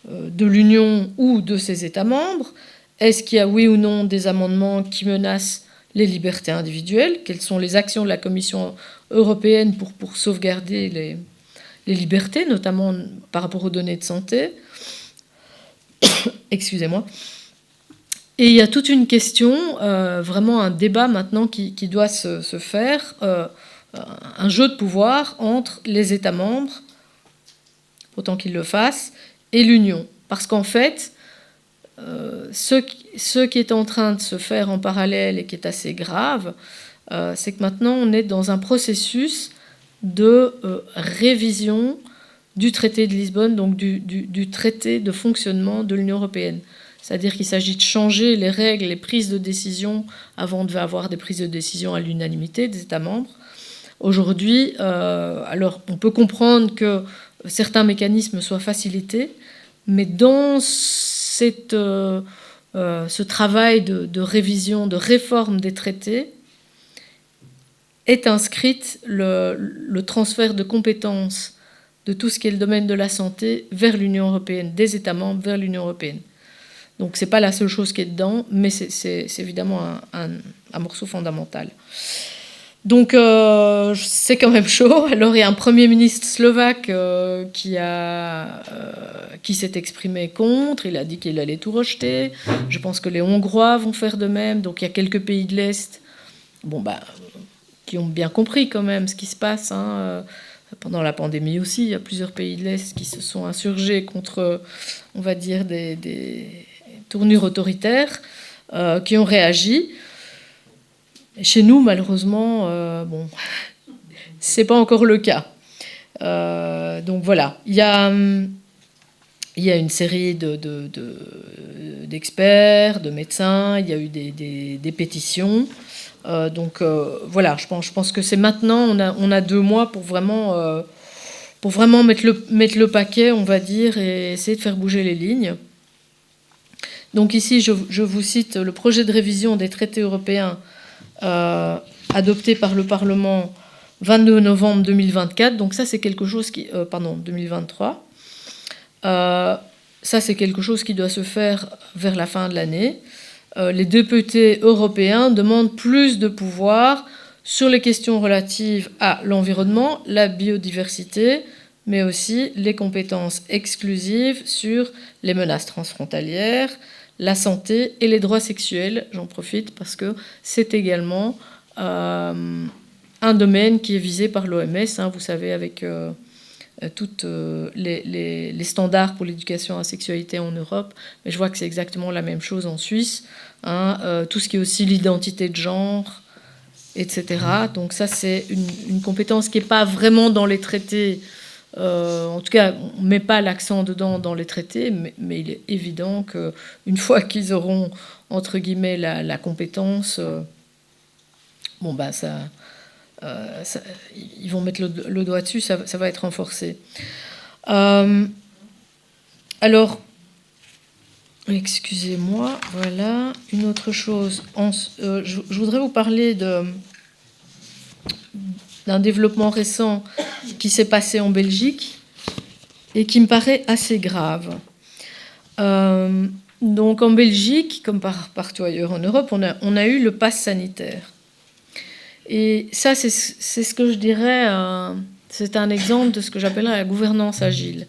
[SPEAKER 1] de l'Union ou de ses États membres ? Est-ce qu'il y a, oui ou non, des amendements qui menacent les libertés individuelles ? Quelles sont les actions de la Commission européenne pour sauvegarder les libertés, notamment par rapport aux données de santé ? Excusez-moi. Et il y a toute une question, vraiment un débat maintenant qui doit se faire, un jeu de pouvoir entre les États membres, autant qu'ils le fassent, et l'Union. Parce qu'en fait, ce qui est en train de se faire en parallèle et qui est assez grave, c'est que maintenant on est dans un processus de révision du traité de Lisbonne, donc du traité de fonctionnement de l'Union européenne. C'est-à-dire qu'il s'agit de changer les règles, les prises de décision. Avant, on devait avoir des prises de décision à l'unanimité des États membres. Aujourd'hui, alors on peut comprendre que certains mécanismes soient facilités, mais dans ce travail de révision, de réforme des traités, est inscrite le transfert de compétences de tout ce qui est le domaine de la santé vers l'Union européenne, des États membres vers l'Union européenne. Donc ce n'est pas la seule chose qui est dedans, mais c'est évidemment un morceau fondamental. Donc c'est quand même chaud. Alors il y a un Premier ministre slovaque qui s'est exprimé contre. Il a dit qu'il allait tout rejeter. Je pense que les Hongrois vont faire de même. Donc il y a quelques pays de l'Est qui ont bien compris quand même ce qui se passe. Pendant la pandémie aussi, il y a plusieurs pays de l'Est qui se sont insurgés contre, on va dire, des tournures autoritaires, qui ont réagi. Et chez nous, malheureusement, c'est pas encore le cas. Donc voilà, il y a une série d'experts, de médecins, il y a eu des pétitions. Donc voilà, je pense que c'est maintenant, on a 2 mois pour vraiment mettre le paquet, on va dire, et essayer de faire bouger les lignes. Donc ici, je vous cite le projet de révision des traités européens adopté par le Parlement 22 novembre 2024. Donc ça, c'est quelque chose 2023. Ça, c'est quelque chose qui doit se faire vers la fin de l'année. Les députés européens demandent plus de pouvoir sur les questions relatives à l'environnement, la biodiversité, mais aussi les compétences exclusives sur les menaces transfrontalières, la santé et les droits sexuels. J'en profite parce que c'est également un domaine qui est visé par l'OMS, hein, vous savez, avec tous les standards pour l'éducation à la sexualité en Europe, mais je vois que c'est exactement la même chose en Suisse, hein, tout ce qui est aussi l'identité de genre, etc. Donc ça, c'est une compétence qui n'est pas vraiment dans les traités, en tout cas, on ne met pas l'accent dedans dans les traités, mais il est évident qu'une fois qu'ils auront, entre guillemets, la compétence, bon, bah, ils vont mettre le doigt dessus, ça va être renforcé. Alors, excusez-moi, voilà, une autre chose. Je voudrais vous parler d'un développement récent qui s'est passé en Belgique et qui me paraît assez grave. Donc en Belgique, comme partout ailleurs en Europe, on a eu le pass sanitaire. Et ça, c'est ce que je dirais, c'est un exemple de ce que j'appellerais la gouvernance agile.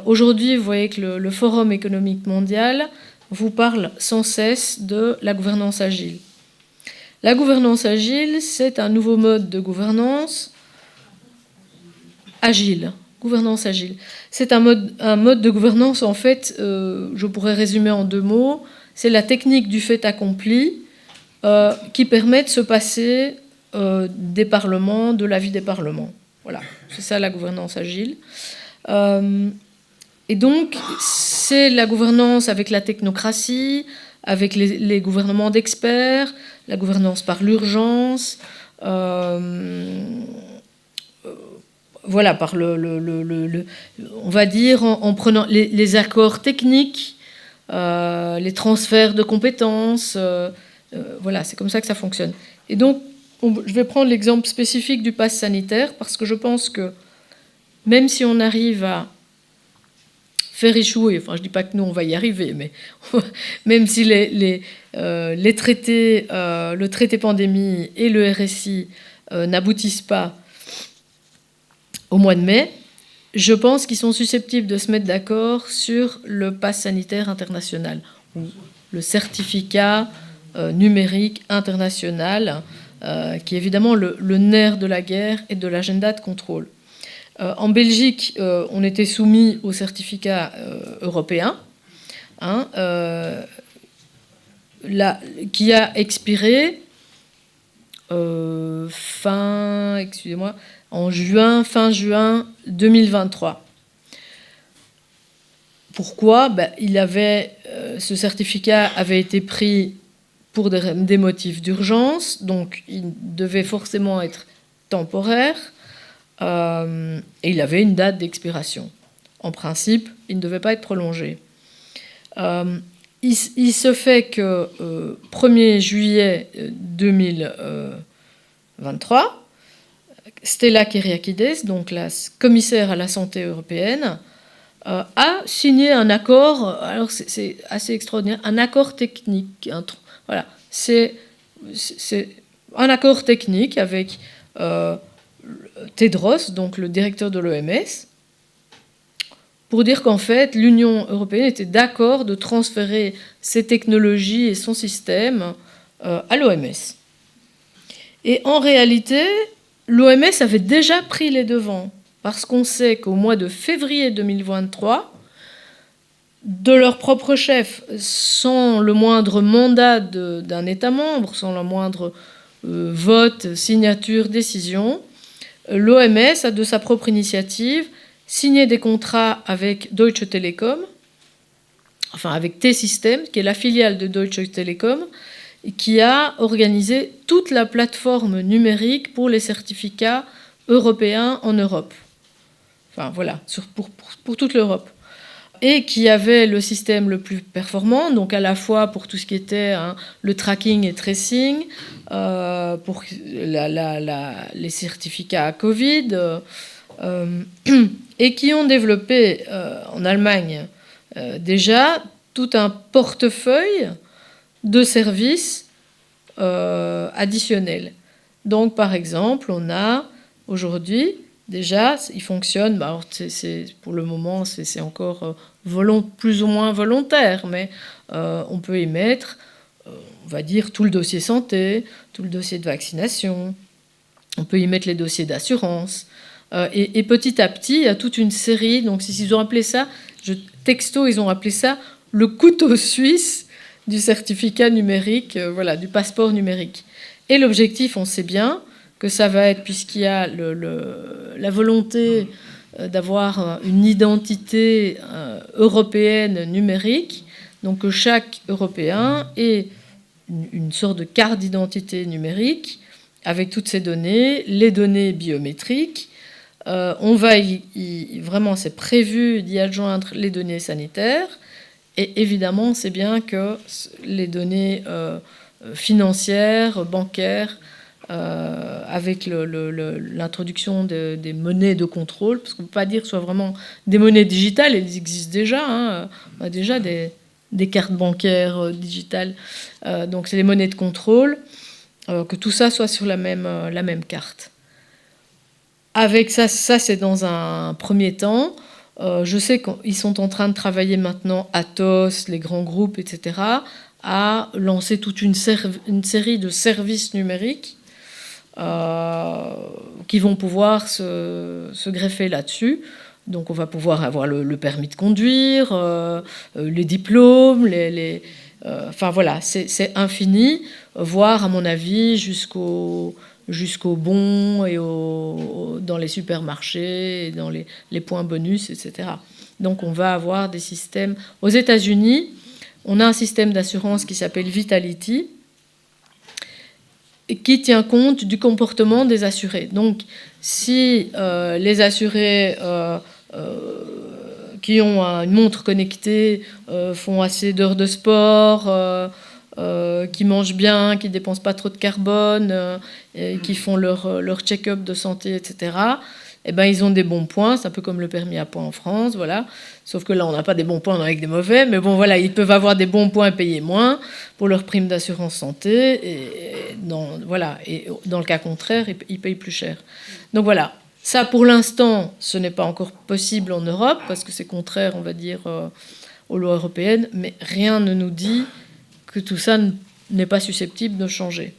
[SPEAKER 1] Aujourd'hui, vous voyez que le Forum économique mondial vous parle sans cesse de la gouvernance agile. La gouvernance agile, c'est un nouveau mode de gouvernance agile. Gouvernance agile. C'est un mode de gouvernance, en fait, je pourrais résumer en 2 mots, c'est la technique du fait accompli qui permet de se passer des parlements, de la vie des parlements. Voilà, c'est ça la gouvernance agile. Et donc, c'est la gouvernance avec la technocratie, avec les gouvernements d'experts, la gouvernance par l'urgence, voilà, par on va dire, en prenant les accords techniques, les transferts de compétences, voilà, c'est comme ça que ça fonctionne. Et donc, je vais prendre l'exemple spécifique du pass sanitaire, parce que je pense que même si on arrive à faire échouer, enfin je ne dis pas que nous on va y arriver, mais même si les traités, le traité pandémie et le RSI n'aboutissent pas au mois de mai, je pense qu'ils sont susceptibles de se mettre d'accord sur le pass sanitaire international, ou le certificat numérique international, qui est évidemment le nerf de la guerre et de l'agenda de contrôle. En Belgique, on était soumis au certificat européen, hein, qui a expiré fin juin 2023. Pourquoi ? Ce certificat avait été pris pour des motifs d'urgence, donc il devait forcément être temporaire, et il avait une date d'expiration. En principe, il ne devait pas être prolongé. Il se fait que 1er juillet 2023, Stella Kyriakides, donc la commissaire à la santé européenne, a signé un accord, alors c'est assez extraordinaire, un accord technique. Voilà, c'est un accord technique avec Tedros, donc le directeur de l'OMS, pour dire qu'en fait, l'Union européenne était d'accord de transférer ses technologies et son système à l'OMS. Et en réalité, l'OMS avait déjà pris les devants, parce qu'on sait qu'au mois de février 2023, de leur propre chef, sans le moindre mandat d'un État membre, sans le moindre vote, signature, décision, l'OMS a de sa propre initiative signé des contrats avec Deutsche Telekom, enfin avec T-Systems, qui est la filiale de Deutsche Telekom, et qui a organisé toute la plateforme numérique pour les certificats européens en Europe. Enfin voilà, pour toute l'Europe. Et qui avait le système le plus performant, donc à la fois pour tout ce qui était le tracking et tracing, pour les certificats Covid, et qui ont développé en Allemagne déjà tout un portefeuille de services additionnels. Donc par exemple, on a aujourd'hui Déjà, il fonctionne. Alors pour le moment, c'est encore plus ou moins volontaire, mais on peut y mettre, on va dire, tout le dossier santé, tout le dossier de vaccination. On peut y mettre les dossiers d'assurance. Et petit à petit, il y a toute une série. Donc, ils ont appelé ça, texto, ils ont appelé ça le couteau suisse du certificat numérique, voilà, du passeport numérique. Et l'objectif, on sait bien que ça va être, puisqu'il y a la volonté d'avoir une identité européenne numérique, donc que chaque Européen ait une sorte de carte d'identité numérique avec toutes ces données, les données biométriques. On va vraiment, c'est prévu d'y adjoindre les données sanitaires. Et évidemment, c'est bien que les données financières, bancaires, avec l'introduction des monnaies de contrôle, parce qu'on ne peut pas dire que ce soit vraiment des monnaies digitales, elles existent déjà. Hein, on a déjà des cartes bancaires digitales. Donc, c'est des monnaies de contrôle. Que tout ça soit sur la même carte. Avec ça c'est dans un premier temps. Je sais qu'ils sont en train de travailler maintenant, Atos, les grands groupes, etc., à lancer toute une série de services numériques qui vont pouvoir se greffer là-dessus. Donc on va pouvoir avoir le permis de conduire, les diplômes, enfin voilà, c'est infini, voire à mon avis jusqu'au bons et dans les supermarchés, et dans les points bonus, etc. Donc on va avoir des systèmes. Aux États-Unis, on a un système d'assurance qui s'appelle Vitality, qui tient compte du comportement des assurés. Donc si les assurés qui ont une montre connectée font assez d'heures de sport, qui mangent bien, qui ne dépensent pas trop de carbone, qui font leur check-up de santé, etc., eh ben, ils ont des bons points. C'est un peu comme le permis à points en France, voilà. Sauf que là, on n'a pas des bons points avec des mauvais. Mais bon, voilà, ils peuvent avoir des bons points et payer moins pour leur prime d'assurance santé. Et dans le cas contraire, ils payent plus cher. Donc voilà. Ça, pour l'instant, ce n'est pas encore possible en Europe, parce que c'est contraire, on va dire, aux lois européennes. Mais rien ne nous dit que tout ça n'est pas susceptible de changer.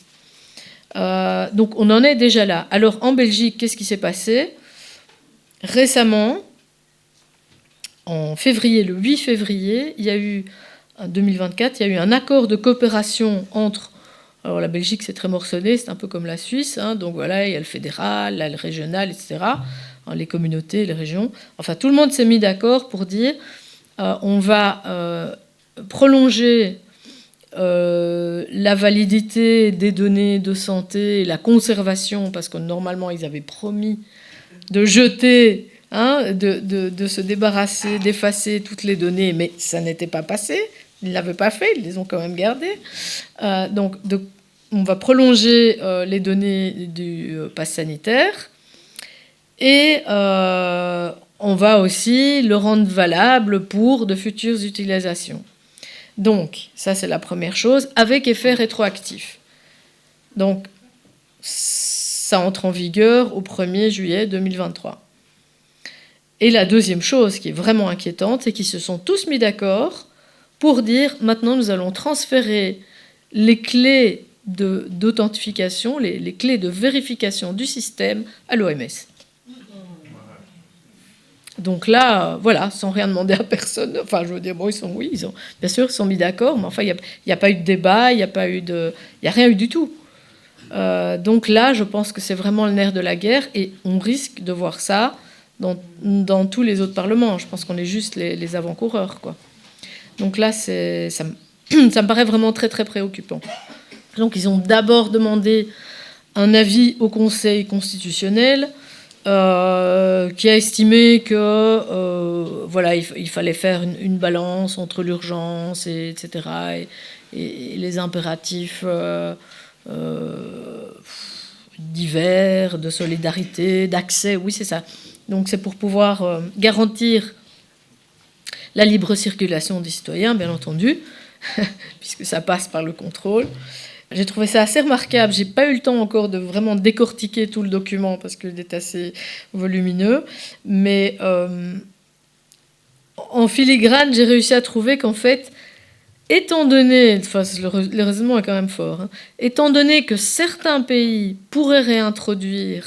[SPEAKER 1] Donc on en est déjà là. Alors en Belgique, qu'est-ce qui s'est passé ? Récemment, en février, le 8 février, il y a eu, en 2024, il y a eu un accord de coopération entre... Alors la Belgique, c'est très morcelé, c'est un peu comme la Suisse, hein, donc voilà, il y a le fédéral, là, le régional, etc., hein, les communautés, les régions. Enfin, tout le monde s'est mis d'accord pour dire on va prolonger la validité des données de santé et la conservation, parce que normalement, ils avaient promis de jeter, hein, de se débarrasser, d'effacer toutes les données, mais ça n'était pas passé. Ils ne l'avaient pas fait, ils les ont quand même gardées. Donc, on va prolonger les données du pass sanitaire et on va aussi le rendre valable pour de futures utilisations. Donc, ça, c'est la première chose, avec effet rétroactif. Donc, ça entre en vigueur au 1er juillet 2023. Et la deuxième chose qui est vraiment inquiétante, c'est qu'ils se sont tous mis d'accord pour dire, maintenant, nous allons transférer les clés d'authentification, les clés de vérification du système à l'OMS. Donc là, voilà, sans rien demander à personne. Enfin, je veux dire, bon, bien sûr, ils sont mis d'accord, mais enfin, il n'y a pas eu de débat, il n'y a rien eu du tout. Donc là, je pense que c'est vraiment le nerf de la guerre, et on risque de voir ça dans tous les autres parlements. Je pense qu'on est juste les avant-coureurs, quoi. Donc là, ça me paraît vraiment très, très préoccupant. Donc, ils ont d'abord demandé un avis au Conseil constitutionnel, qui a estimé que voilà, il fallait faire une balance entre l'urgence, etc., et les impératifs divers, de solidarité, d'accès, oui, c'est ça. Donc c'est pour pouvoir garantir la libre circulation des citoyens, bien entendu, puisque ça passe par le contrôle. J'ai trouvé ça assez remarquable. J'ai pas eu le temps encore de vraiment décortiquer tout le document parce qu'il est assez volumineux. Mais en filigrane, j'ai réussi à trouver qu'en fait, étant donné, enfin, le raisonnement est quand même fort, hein, étant donné que certains pays pourraient réintroduire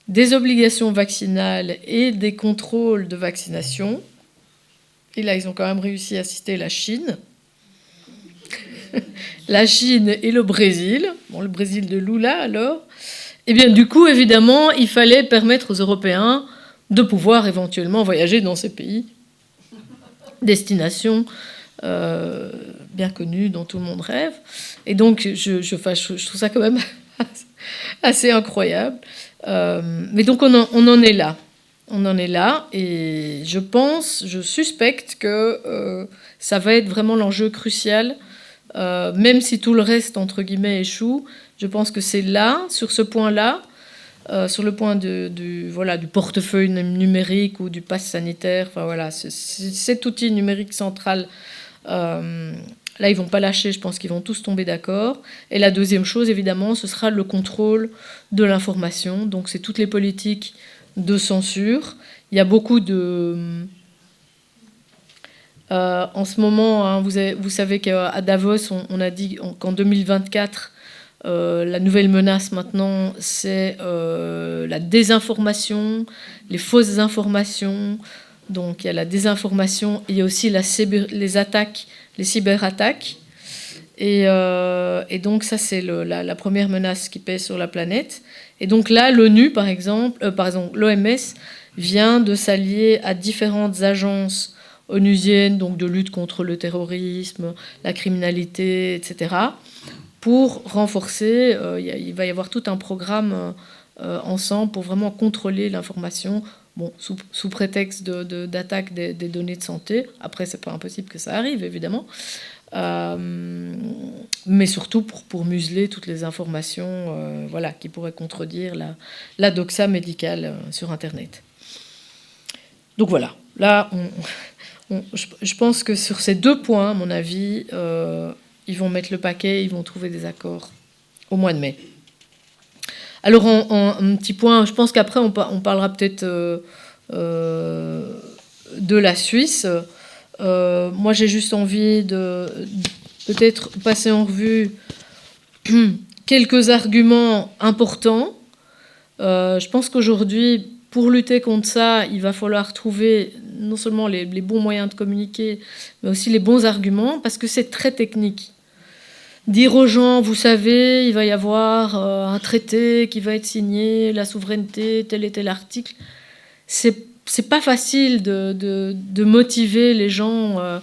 [SPEAKER 1] des obligations vaccinales et des contrôles de vaccination, et là, ils ont quand même réussi à citer la Chine. La Chine et le Brésil. Bon, le Brésil de Lula, alors. Eh bien, du coup, évidemment, il fallait permettre aux Européens de pouvoir éventuellement voyager dans ces pays. Destination bien connue dont tout le monde rêve. Et donc, je trouve ça quand même assez incroyable. Mais donc, on en est là. On en est là, et je suspecte que ça va être vraiment l'enjeu crucial, même si tout le reste, entre guillemets, échoue. Je pense que c'est là, sur ce point-là, sur le point du portefeuille numérique ou du pass sanitaire, enfin voilà, cet outil numérique central, là, ils vont pas lâcher, je pense qu'ils vont tous tomber d'accord. Et la deuxième chose, évidemment, ce sera le contrôle de l'information. Donc, c'est toutes les politiques de censure. Il y a beaucoup de... en ce moment, hein, vous savez qu'à Davos, on a dit qu'en 2024, la nouvelle menace maintenant, c'est la désinformation, les fausses informations. Donc il y a la désinformation, et il y a aussi les attaques, les cyberattaques. Et donc ça, c'est la première menace qui pèse sur la planète. Et donc là, l'ONU, par exemple, l'OMS vient de s'allier à différentes agences onusiennes, donc de lutte contre le terrorisme, la criminalité, etc., pour renforcer. Il va y avoir tout un programme ensemble pour vraiment contrôler l'information, bon, sous prétexte d'attaque des données de santé. Après, c'est pas impossible que ça arrive, évidemment. Mais surtout pour museler toutes les informations qui pourraient contredire la doxa médicale sur Internet. Donc voilà, là, je pense que sur ces deux points, à mon avis, ils vont mettre le paquet, ils vont trouver des accords au mois de mai. Alors, un petit point, je pense qu'après, on parlera peut-être de la Suisse. Moi, j'ai juste envie de peut-être passer en revue quelques arguments importants. Je pense qu'aujourd'hui, pour lutter contre ça, il va falloir trouver non seulement les bons moyens de communiquer, mais aussi les bons arguments, parce que c'est très technique. Dire aux gens, vous savez, il va y avoir un traité qui va être signé, la souveraineté, tel et tel article, c'est pas facile de motiver les gens.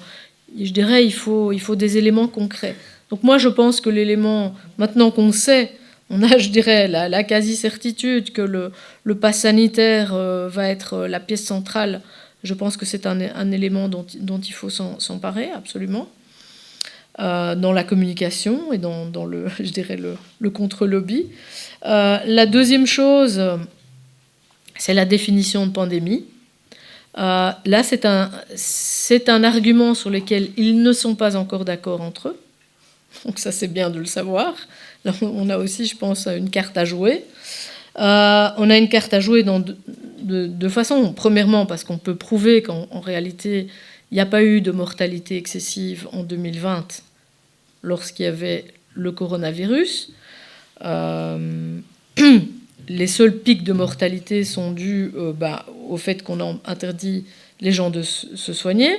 [SPEAKER 1] Je dirais, il faut des éléments concrets. Donc moi, je pense que l'élément, maintenant qu'on sait, on a, je dirais, la quasi-certitude que le pass sanitaire va être la pièce centrale. Je pense que c'est un élément dont il faut s'emparer, absolument, dans la communication et dans le, je dirais, le contre-lobby. La deuxième chose, c'est la définition de pandémie. Là, c'est un argument sur lequel ils ne sont pas encore d'accord entre eux. Donc ça, c'est bien de le savoir. Là, on a aussi, je pense, une carte à jouer. On a une carte à jouer dans deux façons. Premièrement, parce qu'on peut prouver qu'en réalité, il n'y a pas eu de mortalité excessive en 2020 lorsqu'il y avait le coronavirus. Les seuls pics de mortalité sont dus au fait qu'on a interdit les gens de se soigner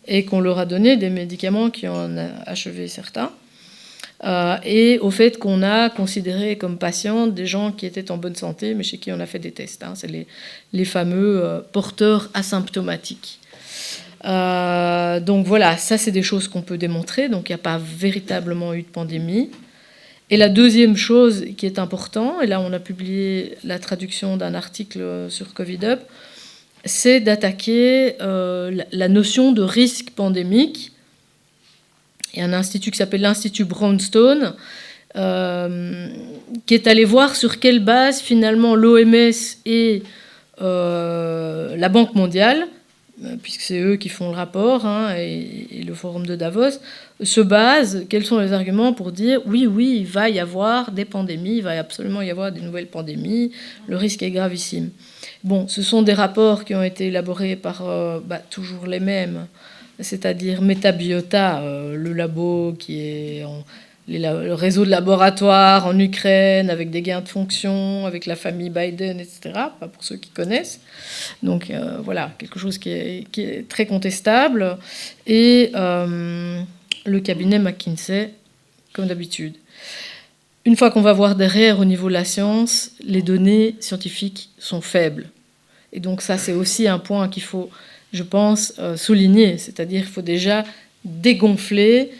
[SPEAKER 1] et qu'on leur a donné des médicaments qui en ont achevé certains. Et au fait qu'on a considéré comme patients des gens qui étaient en bonne santé, mais chez qui on a fait des tests. C'est les fameux porteurs asymptomatiques. Donc voilà, ça c'est des choses qu'on peut démontrer. Donc il n'y a pas véritablement eu de pandémie. Et la deuxième chose qui est importante, et là on a publié la traduction d'un article sur COVIDUP, c'est d'attaquer la notion de risque pandémique. Il y a un institut qui s'appelle l'Institut Brownstone, qui est allé voir sur quelle base finalement l'OMS et la Banque mondiale, puisque c'est eux qui font le rapport, hein, et le forum de Davos, se base, quels sont les arguments pour dire oui, il va y avoir des pandémies, il va absolument y avoir des nouvelles pandémies, le risque est gravissime. Bon, ce sont des rapports qui ont été élaborés par toujours les mêmes, c'est-à-dire Metabiota, le labo qui est le réseau de laboratoires en Ukraine avec des gains de fonction, avec la famille Biden, etc., pas pour ceux qui connaissent. Donc voilà, quelque chose qui est très contestable. Et le cabinet McKinsey, comme d'habitude. Une fois qu'on va voir derrière, au niveau de la science, les données scientifiques sont faibles. Et donc ça, c'est aussi un point qu'il faut, je pense, souligner. C'est-à-dire qu'il faut déjà dégonfler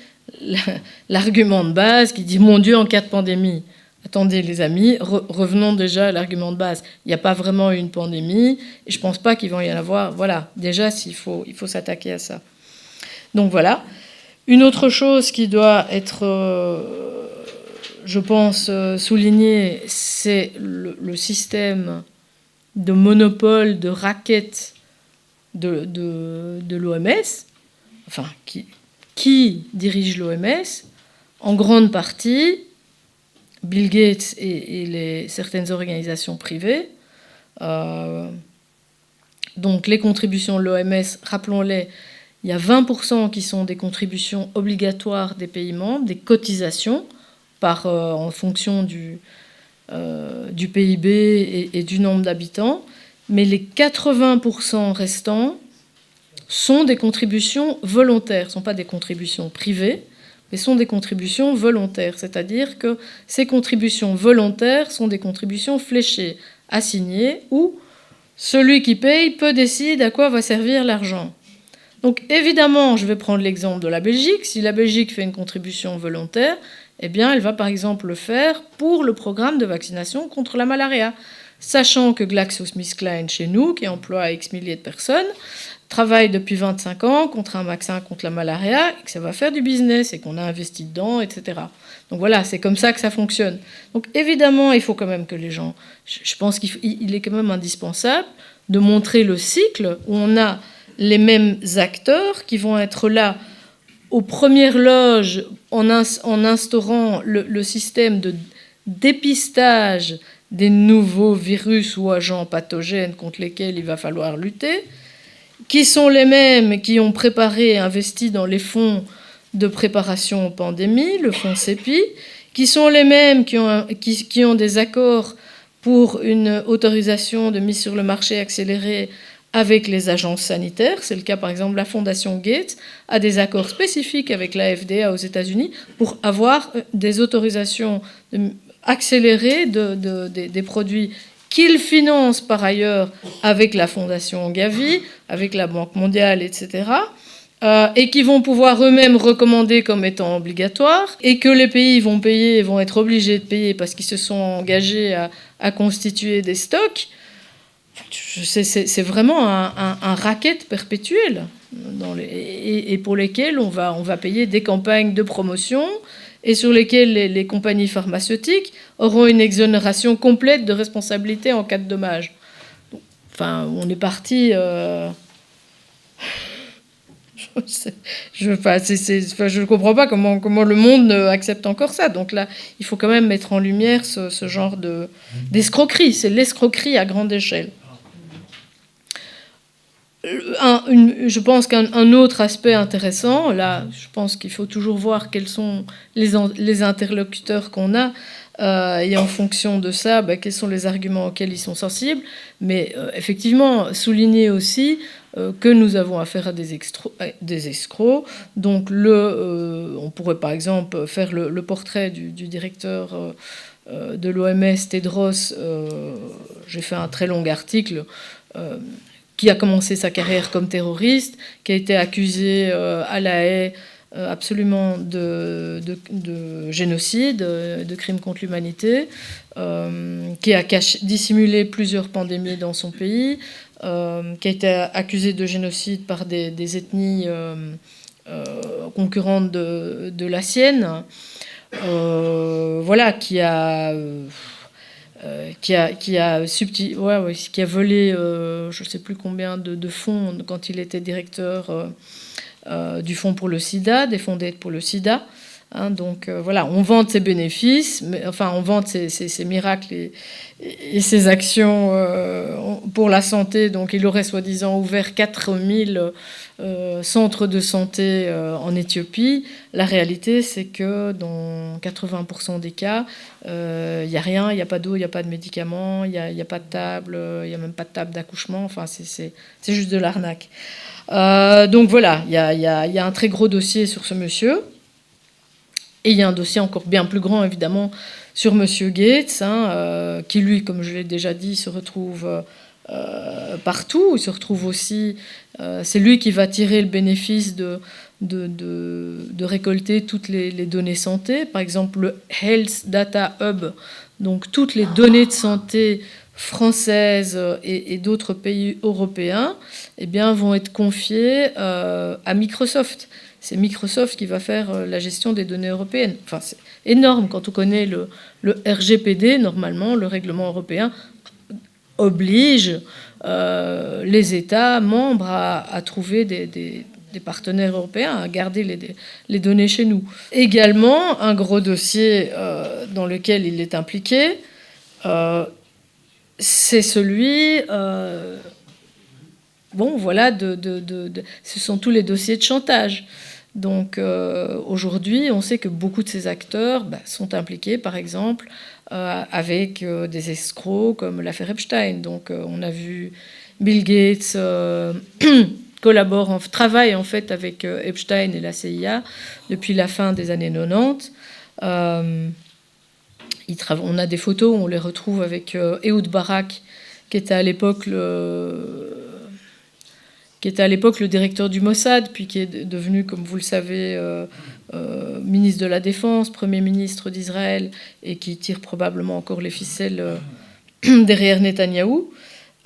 [SPEAKER 1] l'argument de base qui dit « Mon Dieu, en cas de pandémie ». Attendez les amis, revenons déjà à l'argument de base. Il n'y a pas vraiment eu une pandémie, et je ne pense pas qu'il va y en avoir. Voilà, déjà, il faut s'attaquer à ça. Donc voilà. Une autre chose qui doit être, je pense, soulignée, c'est le système de monopole, de racket de l'OMS, enfin, qui dirige l'OMS, en grande partie Bill Gates et certaines organisations privées. Donc les contributions de l'OMS, rappelons-les, il y a 20% qui sont des contributions obligatoires des pays membres, des cotisations en fonction du PIB et du nombre d'habitants. Mais les 80% restants sont des contributions volontaires. Ce ne sont pas des contributions privées, mais sont des contributions volontaires. C'est-à-dire que ces contributions volontaires sont des contributions fléchées, assignées, où celui qui paye peut décider à quoi va servir l'argent. Donc évidemment, je vais prendre l'exemple de la Belgique. Si la Belgique fait une contribution volontaire, eh bien, elle va par exemple le faire pour le programme de vaccination contre la malaria. Sachant que GlaxoSmithKline, chez nous, qui emploie X milliers de personnes, travaille depuis 25 ans contre un vaccin contre la malaria, et que ça va faire du business, et qu'on a investi dedans, etc. Donc voilà, c'est comme ça que ça fonctionne. Donc évidemment, il faut quand même que les gens... Je pense qu'il est quand même indispensable de montrer le cycle où on a les mêmes acteurs qui vont être là aux premières loges en instaurant le système de dépistage des nouveaux virus ou agents pathogènes contre lesquels il va falloir lutter, qui sont les mêmes qui ont préparé et investi dans les fonds de préparation aux pandémies, le fonds CEPI, qui sont les mêmes qui ont des accords pour une autorisation de mise sur le marché accélérée avec les agences sanitaires. C'est le cas, par exemple, la Fondation Gates a des accords spécifiques avec la FDA aux États-Unis pour avoir des autorisations accélérées des produits qu'ils financent par ailleurs avec la Fondation Gavi, avec la Banque mondiale, etc., et qui vont pouvoir eux-mêmes recommander comme étant obligatoires, et que les pays vont payer, vont être obligés de payer parce qu'ils se sont engagés à constituer des stocks. C'est vraiment un racket perpétuel et pour lesquels on va payer des campagnes de promotion et sur lesquelles les compagnies pharmaceutiques auront une exonération complète de responsabilité en cas de dommage. Enfin, on est parti... je ne comprends pas comment le monde accepte encore ça. Donc là, il faut quand même mettre en lumière ce genre d'escroquerie. C'est l'escroquerie à grande échelle. Je pense qu'un autre aspect intéressant, là, je pense qu'il faut toujours voir quels sont les interlocuteurs qu'on a, et en fonction de ça, quels sont les arguments auxquels ils sont sensibles. Mais effectivement, souligner aussi que nous avons affaire à des escrocs. Donc, on pourrait par exemple faire le portrait du directeur de l'OMS, Tedros. J'ai fait un très long article qui a commencé sa carrière comme terroriste, qui a été accusé à La Haye absolument de génocide, de crimes contre l'humanité, qui a dissimulé plusieurs pandémies dans son pays, qui a été accusé de génocide par des ethnies concurrentes de la sienne, voilà, qui a qui a volé je ne sais plus combien de fonds quand il était directeur du Fonds pour le SIDA, des fonds d'aide pour le SIDA. Hein, donc voilà, on vante ses bénéfices, on vante ses miracles et ses actions pour la santé. Donc il aurait soi-disant ouvert 4000 centres de santé en Éthiopie. La réalité, c'est que dans 80% des cas, il n'y a rien, il n'y a pas d'eau, il n'y a pas de médicaments, il n'y a pas de table, il n'y a même pas de table d'accouchement. Enfin, c'est juste de l'arnaque. Donc voilà, il y a un très gros dossier sur ce monsieur. Et il y a un dossier encore bien plus grand, évidemment, sur M. Gates, qui, lui, comme je l'ai déjà dit, se retrouve partout. Il se retrouve aussi... c'est lui qui va tirer le bénéfice de récolter toutes les données santé. Par exemple, le Health Data Hub, donc toutes les données de santé françaises et d'autres pays européens, eh bien, vont être confiées à Microsoft. C'est Microsoft qui va faire la gestion des données européennes. Enfin, c'est énorme quand on connaît le RGPD. Normalement, le règlement européen oblige les États membres à trouver des partenaires européens, à garder les données chez nous. Également, un gros dossier dans lequel il est impliqué, c'est celui... ce sont tous les dossiers de chantage. Donc aujourd'hui, on sait que beaucoup de ces acteurs sont impliqués, par exemple, avec des escrocs comme l'affaire Epstein. Donc on a vu Bill Gates travaille en fait avec Epstein et la CIA depuis la fin des années 90. On a des photos où on les retrouve avec Ehud Barak, qui était à l'époque le directeur du Mossad, puis qui est devenu, comme vous le savez, ministre de la Défense, Premier ministre d'Israël, et qui tire probablement encore les ficelles derrière Netanyahou.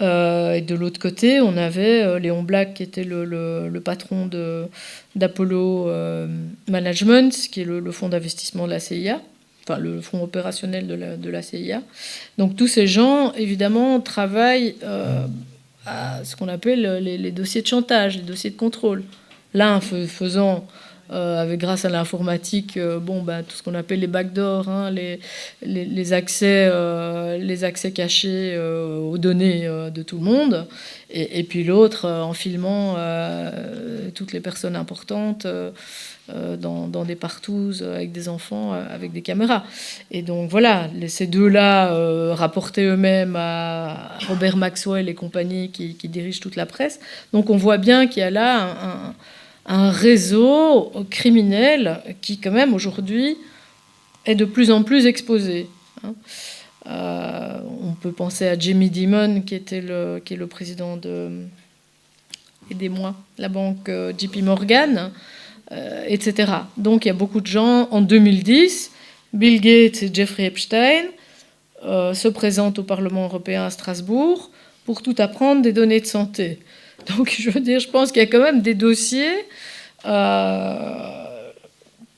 [SPEAKER 1] Et de l'autre côté, on avait Léon Black, qui était le patron d'Apollo Management, qui est le fonds d'investissement de la CIA, enfin le fonds opérationnel de la CIA. Donc tous ces gens, évidemment, travaillent... à ce qu'on appelle les dossiers de chantage, les dossiers de contrôle. L'un faisant, grâce à l'informatique, tout ce qu'on appelle les backdoors, les accès cachés aux données de tout le monde, et puis l'autre en filmant toutes les personnes importantes dans des partouzes avec des enfants, avec des caméras. Et donc voilà, ces deux-là rapportaient eux-mêmes à Robert Maxwell et compagnie qui dirigent toute la presse. Donc on voit bien qu'il y a là un réseau criminel qui, quand même, aujourd'hui, est de plus en plus exposé. On peut penser à Jamie Dimon, qui est le président de... Aidez-moi, la banque JP Morgan, etc. Donc il y a beaucoup de gens. En 2010, Bill Gates et Jeffrey Epstein se présentent au Parlement européen à Strasbourg pour tout apprendre des données de santé. Donc je veux dire, je pense qu'il y a quand même des dossiers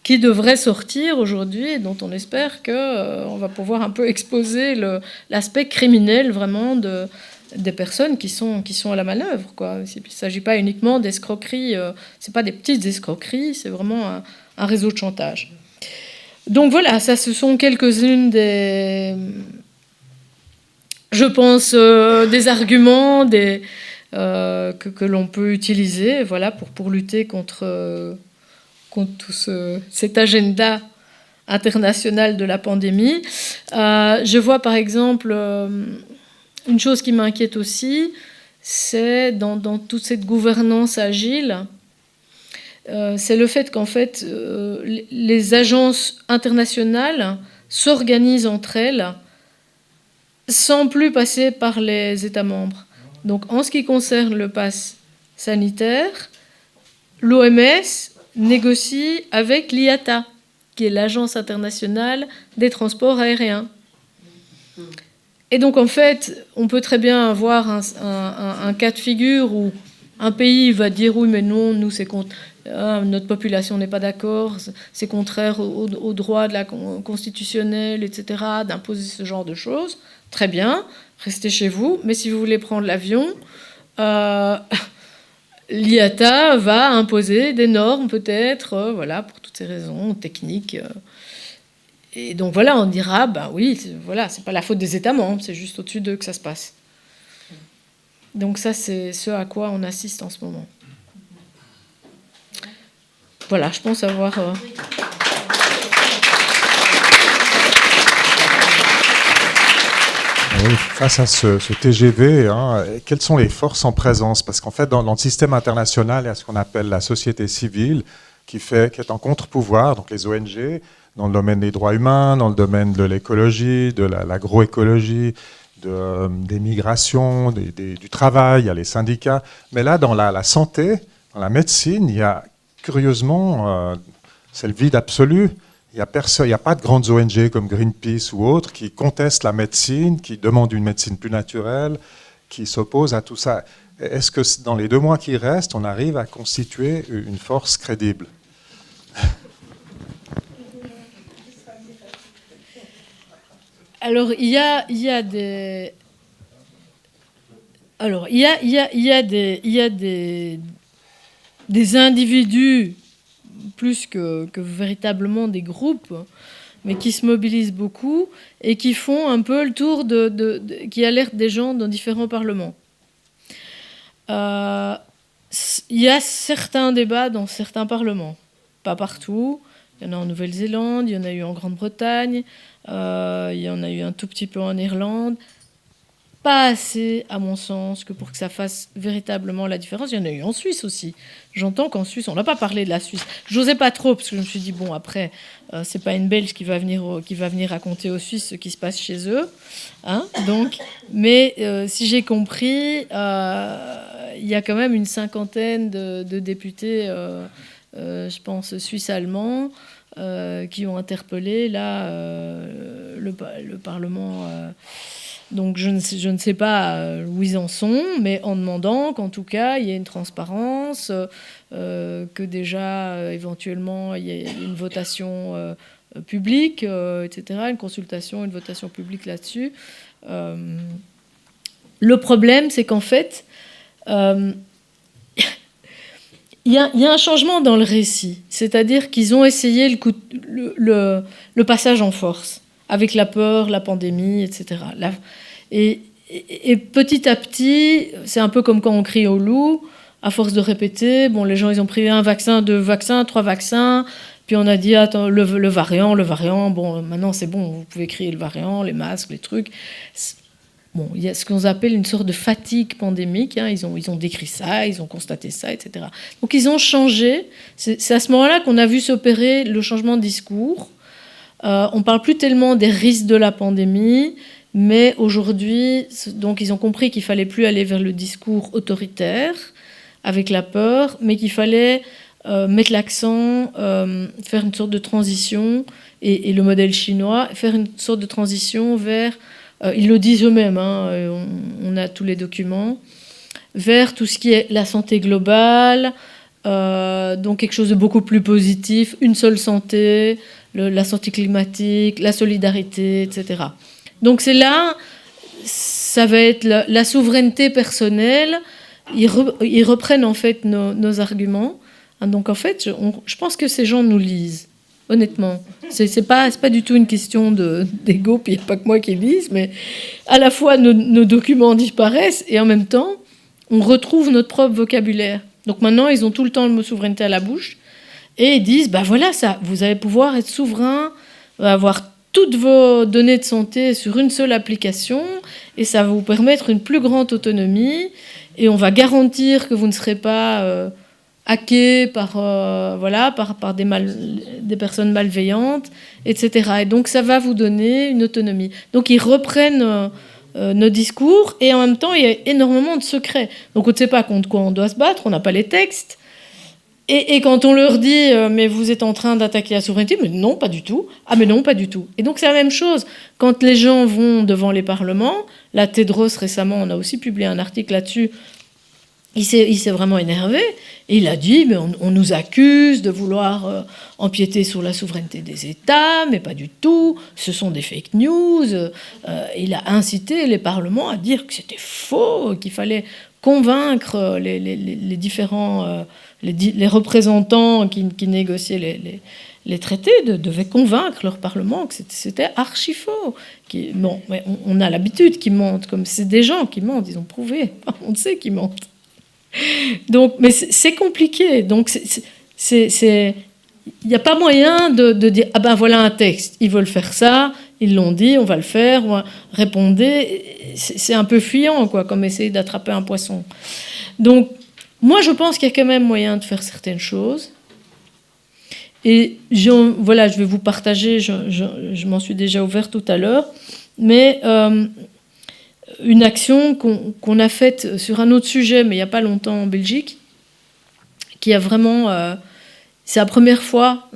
[SPEAKER 1] qui devraient sortir aujourd'hui et dont on espère qu'on va pouvoir un peu exposer l'aspect criminel vraiment des personnes qui sont à la manœuvre, quoi. Il ne s'agit pas uniquement d'escroqueries, ce n'est pas des petites escroqueries, c'est vraiment un réseau de chantage. Donc voilà, ça ce sont quelques-unes des... Je pense des arguments que l'on peut utiliser, voilà, pour lutter contre tout cet agenda international de la pandémie. Je vois par exemple... Une chose qui m'inquiète aussi, c'est dans toute cette gouvernance agile, c'est le fait qu'en fait, les agences internationales s'organisent entre elles sans plus passer par les États membres. Donc, en ce qui concerne le pass sanitaire, l'OMS négocie avec l'IATA, qui est l'Agence internationale des transports aériens. Et donc, en fait, on peut très bien avoir un cas de figure où un pays va dire « oui, mais non, nous, c'est contre notre population n'est pas d'accord, c'est contraire aux droits de la constitutionnelle, etc., d'imposer ce genre de choses. Très bien, restez chez vous, mais si vous voulez prendre l'avion, l'IATA va imposer des normes peut-être, voilà, pour toutes ces raisons techniques. Et donc voilà, on dira, ben oui, voilà, c'est pas la faute des États membres, c'est juste au-dessus d'eux que ça se passe. Donc ça, c'est ce à quoi on assiste en ce moment. Voilà, je pense avoir...
[SPEAKER 2] Oui, face à ce TGV, quelles sont les forces en présence? Parce qu'en fait, dans le système international, il y a ce qu'on appelle la société civile, qui est en contre-pouvoir, donc les ONG, dans le domaine des droits humains, dans le domaine de l'écologie, de l'agroécologie, des migrations, du travail, il y a les syndicats. Mais là, dans la santé, dans la médecine, il y a curieusement, c'est le vide absolu. Il n'y a pas de grandes ONG comme Greenpeace ou autres qui contestent la médecine, qui demandent une médecine plus naturelle, qui s'opposent à tout ça. Est-ce que dans les 2 mois qui restent, on arrive à constituer une force crédible?
[SPEAKER 1] Alors, il y a des... Alors, il y a des individus plus que véritablement des groupes, mais qui se mobilisent beaucoup et qui font un peu le tour qui alertent des gens dans différents parlements. Il y a certains débats dans certains parlements, pas partout. Il y en a en Nouvelle-Zélande, il y en a eu en Grande-Bretagne, il y en a eu un tout petit peu en Irlande. Pas assez, à mon sens, que pour que ça fasse véritablement la différence. Il y en a eu en Suisse aussi. J'entends qu'en Suisse, on n'a pas parlé de la Suisse. J'osais pas trop, parce que je me suis dit, bon, après, c'est pas une Belge qui va venir raconter aux Suisses ce qui se passe chez eux. Donc, mais si j'ai compris, il y a quand même une cinquantaine de députés, je pense, suisses-allemands, qui ont interpellé, là, le Parlement... Donc je ne sais pas où ils en sont, mais en demandant qu'en tout cas il y ait une transparence, que déjà éventuellement il y ait une votation publique, etc., une consultation, une votation publique là-dessus. Le problème, c'est qu'en fait, il y a un changement dans le récit, c'est-à-dire qu'ils ont essayé le passage en force, avec la peur, la pandémie, etc. Et petit à petit, c'est un peu comme quand on crie au loup, à force de répéter, bon, les gens, ils ont pris 1 vaccin, 2 vaccins, 3 vaccins, puis on a dit, attends, le variant, bon, maintenant c'est bon, vous pouvez crier le variant, les masques, les trucs. Bon, il y a ce qu'on appelle une sorte de fatigue pandémique, ils ont décrit ça, ils ont constaté ça, etc. Donc ils ont changé, c'est à ce moment-là qu'on a vu s'opérer le changement de discours. On ne parle plus tellement des risques de la pandémie, mais aujourd'hui, donc ils ont compris qu'il ne fallait plus aller vers le discours autoritaire, avec la peur, mais qu'il fallait mettre l'accent, faire une sorte de transition, et le modèle chinois, faire une sorte de transition vers, ils le disent eux-mêmes, on a tous les documents, vers tout ce qui est la santé globale, donc quelque chose de beaucoup plus positif, une seule santé, la santé climatique, la solidarité, etc. Donc c'est là, ça va être la souveraineté personnelle. Ils reprennent en fait nos arguments. Donc en fait, je pense que ces gens nous lisent, honnêtement. C'est pas du tout une question d'ego, puis il n'y a pas que moi qui lise, mais à la fois nos documents disparaissent et en même temps, on retrouve notre propre vocabulaire. Donc maintenant, ils ont tout le temps le mot souveraineté à la bouche. Et ils disent, ben voilà, ça, vous allez pouvoir être souverain, avoir toutes vos données de santé sur une seule application, et ça va vous permettre une plus grande autonomie, et on va garantir que vous ne serez pas hacké par des personnes malveillantes, etc. Et donc ça va vous donner une autonomie. Donc ils reprennent nos discours, et en même temps, il y a énormément de secrets. Donc on ne sait pas contre quoi on doit se battre, on n'a pas les textes. Et quand on leur dit « mais vous êtes en train d'attaquer la souveraineté », mais non, pas du tout. Ah, mais non, pas du tout. Et donc c'est la même chose. Quand les gens vont devant les parlements, la Tedros récemment, on a aussi publié un article là-dessus, il s'est vraiment énervé et il a dit mais on nous accuse de vouloir empiéter sur la souveraineté des États, mais pas du tout, ce sont des fake news. Il a incité les parlements à dire que c'était faux, qu'il fallait convaincre les différents les représentants qui négociaient les traités devaient convaincre leur parlement que c'était archi faux. Bon, mais on a l'habitude qu'ils mentent, comme c'est des gens qui mentent, ils ont prouvé, on sait qu'ils mentent. Donc, mais c'est compliqué. Donc, il n'y a pas moyen de dire ah ben voilà un texte, ils veulent faire ça, ils l'ont dit, on va le faire, répondez. C'est un peu fuyant, quoi, comme essayer d'attraper un poisson. Donc, moi, je pense qu'il y a quand même moyen de faire certaines choses. Et voilà, je vais vous partager, je m'en suis déjà ouvert tout à l'heure, mais une action qu'on a faite sur un autre sujet, mais il n'y a pas longtemps en Belgique, qui a vraiment... c'est la première fois,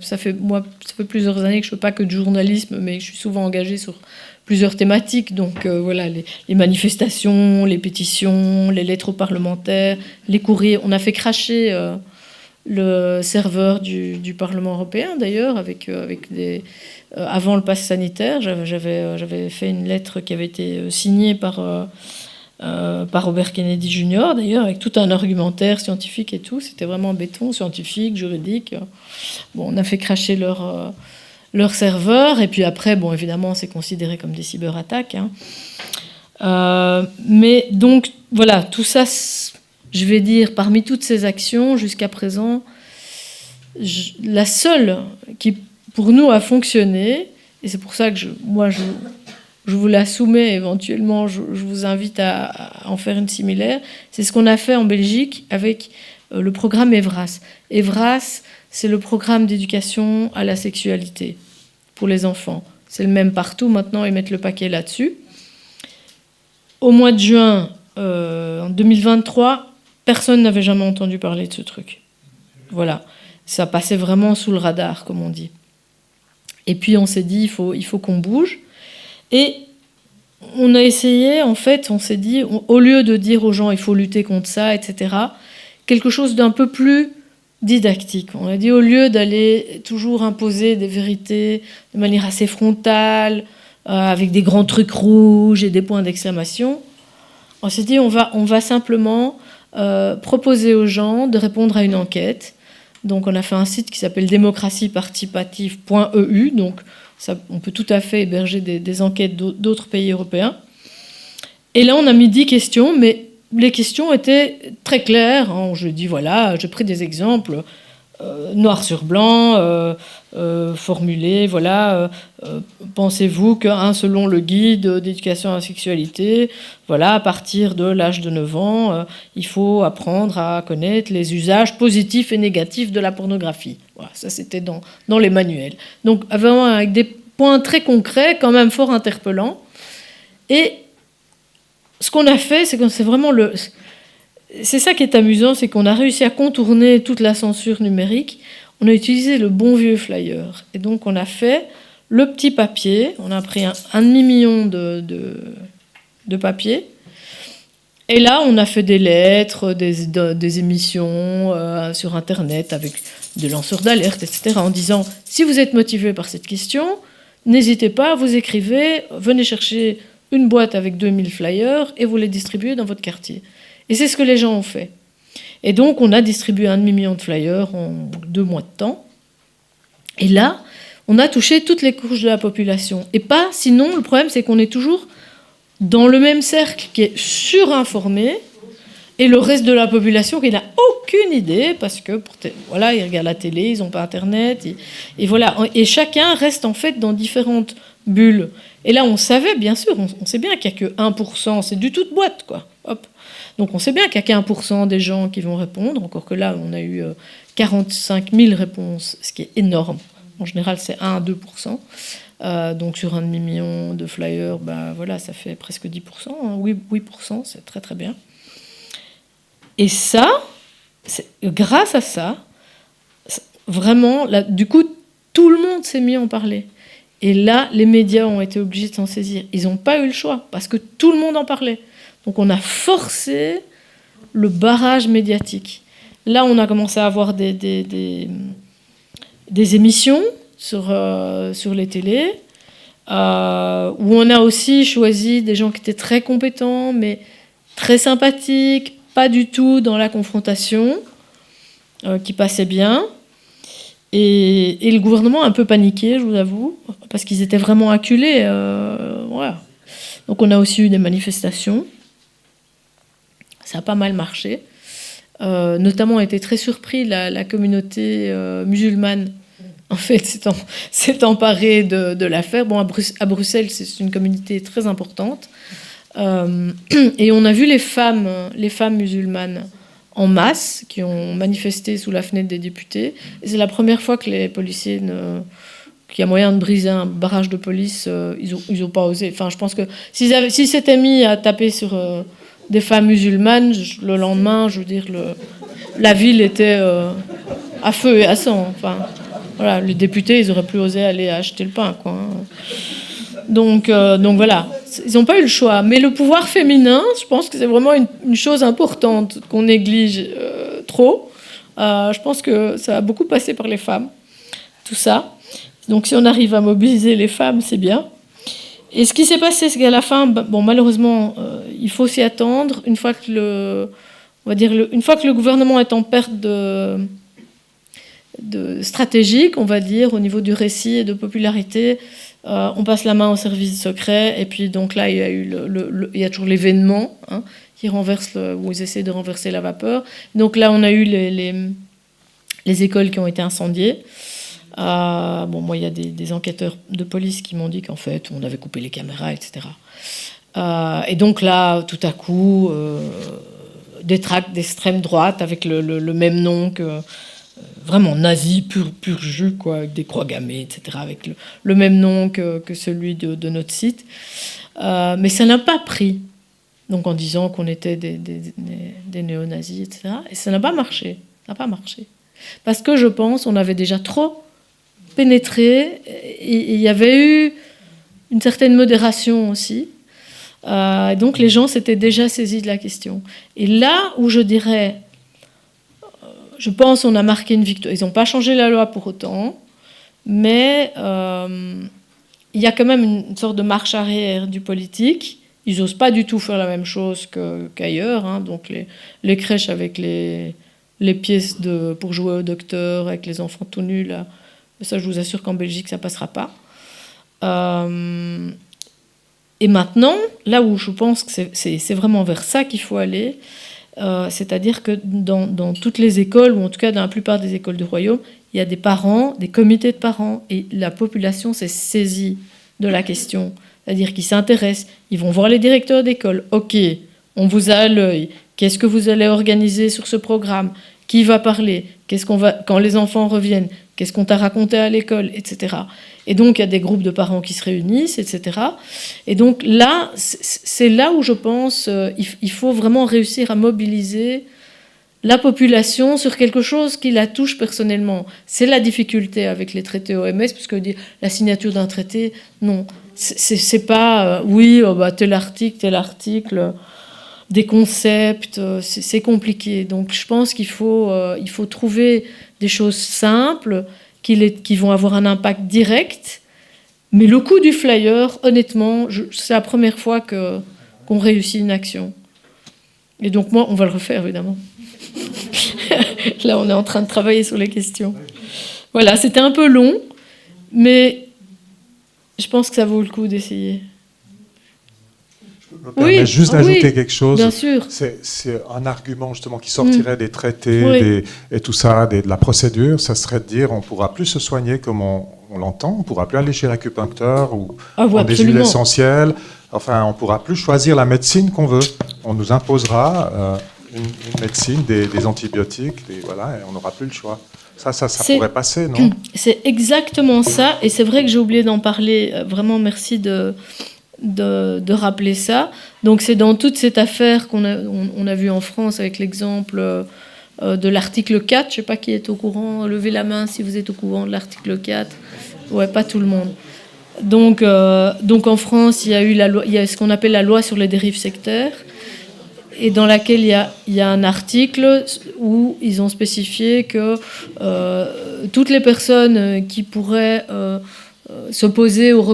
[SPEAKER 1] ça fait plusieurs années que je ne fais pas que de journalisme, mais je suis souvent engagée sur plusieurs thématiques, donc voilà, les manifestations, les pétitions, les lettres aux parlementaires, les courriers. On a fait cracher le serveur du Parlement européen, d'ailleurs, avec avant le pass sanitaire. J'avais fait une lettre qui avait été signée par Robert Kennedy Jr., d'ailleurs, avec tout un argumentaire scientifique et tout. C'était vraiment béton, scientifique, juridique. Bon, on a fait cracher leur serveur, et puis après, bon, évidemment, c'est considéré comme des cyberattaques. Mais donc, voilà, tout ça, je vais dire, parmi toutes ces actions, jusqu'à présent, la seule qui, pour nous, a fonctionné, et c'est pour ça que je vous la soumets éventuellement, je vous invite à en faire une similaire, c'est ce qu'on a fait en Belgique avec le programme EVRAS. EVRAS, c'est le programme d'éducation à la sexualité pour les enfants. C'est le même partout, maintenant ils mettent le paquet là-dessus. Au mois de juin, en 2023, personne n'avait jamais entendu parler de ce truc. Voilà, ça passait vraiment sous le radar, comme on dit. Et puis on s'est dit, il faut qu'on bouge. Et on a essayé, en fait, on s'est dit, au lieu de dire aux gens, il faut lutter contre ça, etc., quelque chose d'un peu plus didactique. On a dit, au lieu d'aller toujours imposer des vérités de manière assez frontale, avec des grands trucs rouges et des points d'exclamation, on s'est dit, on va simplement proposer aux gens de répondre à une enquête. Donc on a fait un site qui s'appelle démocratieparticipative.eu, donc ça, on peut tout à fait héberger des enquêtes d'autres pays européens. Et là, on a mis 10 questions, mais les questions étaient très claires. Je dis, voilà, j'ai pris des exemples noir sur blanc, formulés. Voilà, pensez-vous que, selon le guide d'éducation à la sexualité, voilà, à partir de l'âge de 9 ans, il faut apprendre à connaître les usages positifs et négatifs de la pornographie. Voilà, ça, c'était dans les manuels. Donc, vraiment avec des points très concrets, quand même fort interpellants. Et ce qu'on a fait, c'est que c'est vraiment c'est ça qui est amusant, c'est qu'on a réussi à contourner toute la censure numérique. On a utilisé le bon vieux flyer. Et donc, on a fait le petit papier. On a pris un demi-million de papiers. Et là, on a fait des lettres, des émissions sur Internet avec des lanceurs d'alerte, etc., en disant, si vous êtes motivé par cette question, n'hésitez pas, vous écrivez, venez chercher une boîte avec 2000 flyers et vous les distribuez dans votre quartier. Et c'est ce que les gens ont fait. Et donc, on a distribué 1 demi-million de flyers en 2 mois de temps. Et là, on a touché toutes les couches de la population. Et pas, sinon, le problème, c'est qu'on est toujours dans le même cercle qui est surinformé et le reste de la population qui n'a aucune idée parce que, voilà, ils regardent la télé, ils n'ont pas Internet. Et voilà. Et chacun reste, en fait, dans différentes bulles. Et là, on savait, bien sûr, on sait bien qu'il n'y a que 1%, c'est du toute boîte, quoi. Hop. Donc on sait bien qu'il n'y a qu'1% des gens qui vont répondre, encore que là, on a eu 45 000 réponses, ce qui est énorme. En général, c'est 1 à 2%. Donc sur 1 demi-million de flyers, voilà, ça fait presque 10%, 8%, c'est très très bien. Et ça, grâce à ça, vraiment, là, du coup, tout le monde s'est mis à en parler. Et là, les médias ont été obligés de s'en saisir. Ils n'ont pas eu le choix, parce que tout le monde en parlait. Donc on a forcé le barrage médiatique. Là, on a commencé à avoir des émissions sur les télés, où on a aussi choisi des gens qui étaient très compétents, mais très sympathiques, pas du tout dans la confrontation, qui passaient bien. Et le gouvernement a un peu paniqué, je vous avoue, parce qu'ils étaient vraiment acculés. Voilà. Donc on a aussi eu des manifestations. Ça a pas mal marché. Notamment, on a été très surpris, la communauté musulmane, en fait, s'est emparée de l'affaire. Bon, à Bruxelles, c'est une communauté très importante. Et on a vu les femmes musulmanes en masse qui ont manifesté sous la fenêtre des députés. Et c'est la première fois que les policiers, qu'il y a moyen de briser un barrage de police, ils ont pas osé. Enfin, je pense que s'ils s'étaient mis à taper sur des femmes musulmanes, le lendemain, je veux dire, la ville était à feu et à sang. Enfin, voilà, les députés, ils auraient plus osé aller acheter le pain, quoi. Donc voilà, ils n'ont pas eu le choix. Mais le pouvoir féminin, je pense que c'est vraiment une chose importante qu'on néglige trop. Je pense que ça a beaucoup passé par les femmes, tout ça. Donc si on arrive à mobiliser les femmes, c'est bien. Et ce qui s'est passé, c'est qu'à la fin, bon, malheureusement, il faut s'y attendre. Une fois que le gouvernement est en perte de stratégique, on va dire, au niveau du récit et de popularité, on passe la main au service secret. Et puis donc là, il y a toujours l'événement qui renverse où ils essaient de renverser la vapeur. Donc là, on a eu les écoles qui ont été incendiées. Bon, moi, il y a des enquêteurs de police qui m'ont dit qu'en fait, on avait coupé les caméras, etc. Et donc là, tout à coup, des tracts d'extrême droite avec le même nom que... vraiment nazi, pur jus, quoi, avec des croix gammées, etc., avec le même nom que celui de notre site. Mais ça n'a pas pris, donc en disant qu'on était des néo-nazis, etc. Et ça n'a pas marché. Ça n'a pas marché. Parce que je pense qu'on avait déjà trop pénétré, et il y avait eu une certaine modération aussi. Donc les gens s'étaient déjà saisis de la question. Et là où je dirais... Je pense qu'on a marqué une victoire. Ils n'ont pas changé la loi pour autant, mais il y a quand même une sorte de marche arrière du politique. Ils n'osent pas du tout faire la même chose qu'ailleurs. Donc les crèches avec les pièces pour jouer au docteur, avec les enfants tout nus, là, ça je vous assure qu'en Belgique ça ne passera pas. Et maintenant, là où je pense que c'est vraiment vers ça qu'il faut aller, c'est-à-dire que dans toutes les écoles, ou en tout cas dans la plupart des écoles du royaume, il y a des parents, des comités de parents, et la population s'est saisie de la question. C'est-à-dire qu'ils s'intéressent, ils vont voir les directeurs d'école. Ok, on vous a à l'œil. Qu'est-ce que vous allez organiser sur ce programme ? Qui va parler ? Quand les enfants reviennent, qu'est-ce qu'on t'a raconté à l'école, etc. Et donc, il y a des groupes de parents qui se réunissent, etc. Et donc là, c'est là où je pense il faut vraiment réussir à mobiliser la population sur quelque chose qui la touche personnellement. C'est la difficulté avec les traités OMS, parce que la signature d'un traité, non. C'est pas, tel article, des concepts, c'est compliqué. Donc je pense qu'il faut trouver des choses simples qui vont avoir un impact direct. Mais le coût du flyer, honnêtement, c'est la première fois qu'on réussit une action. Et donc moi, on va le refaire, évidemment. Là, on est en train de travailler sur les questions. Voilà, c'était un peu long, mais je pense que ça vaut le coup d'essayer.
[SPEAKER 2] Je me permets juste d'ajouter quelque chose.
[SPEAKER 1] Bien sûr.
[SPEAKER 2] C'est un argument justement qui sortirait des traités et tout ça, de la procédure, ça serait de dire on ne pourra plus se soigner comme on l'entend, on ne pourra plus aller chez l'acupuncteur ou prendre des huiles essentielles. Enfin, on ne pourra plus choisir la médecine qu'on veut. On nous imposera une médecine, des antibiotiques, et on n'aura plus le choix. Ça pourrait passer, non ?
[SPEAKER 1] C'est exactement ça, et c'est vrai que j'ai oublié d'en parler. Vraiment, merci de rappeler ça. Donc c'est dans toute cette affaire qu'on a vu en France avec l'exemple de l'article 4. Je ne sais pas qui est au courant. Levez la main si vous êtes au courant de l'article 4. Ouais, pas tout le monde. Donc en France, il y a eu il y a ce qu'on appelle la loi sur les dérives sectaires. et dans laquelle il y a un article où ils ont spécifié que toutes les personnes qui pourraient s'opposer ou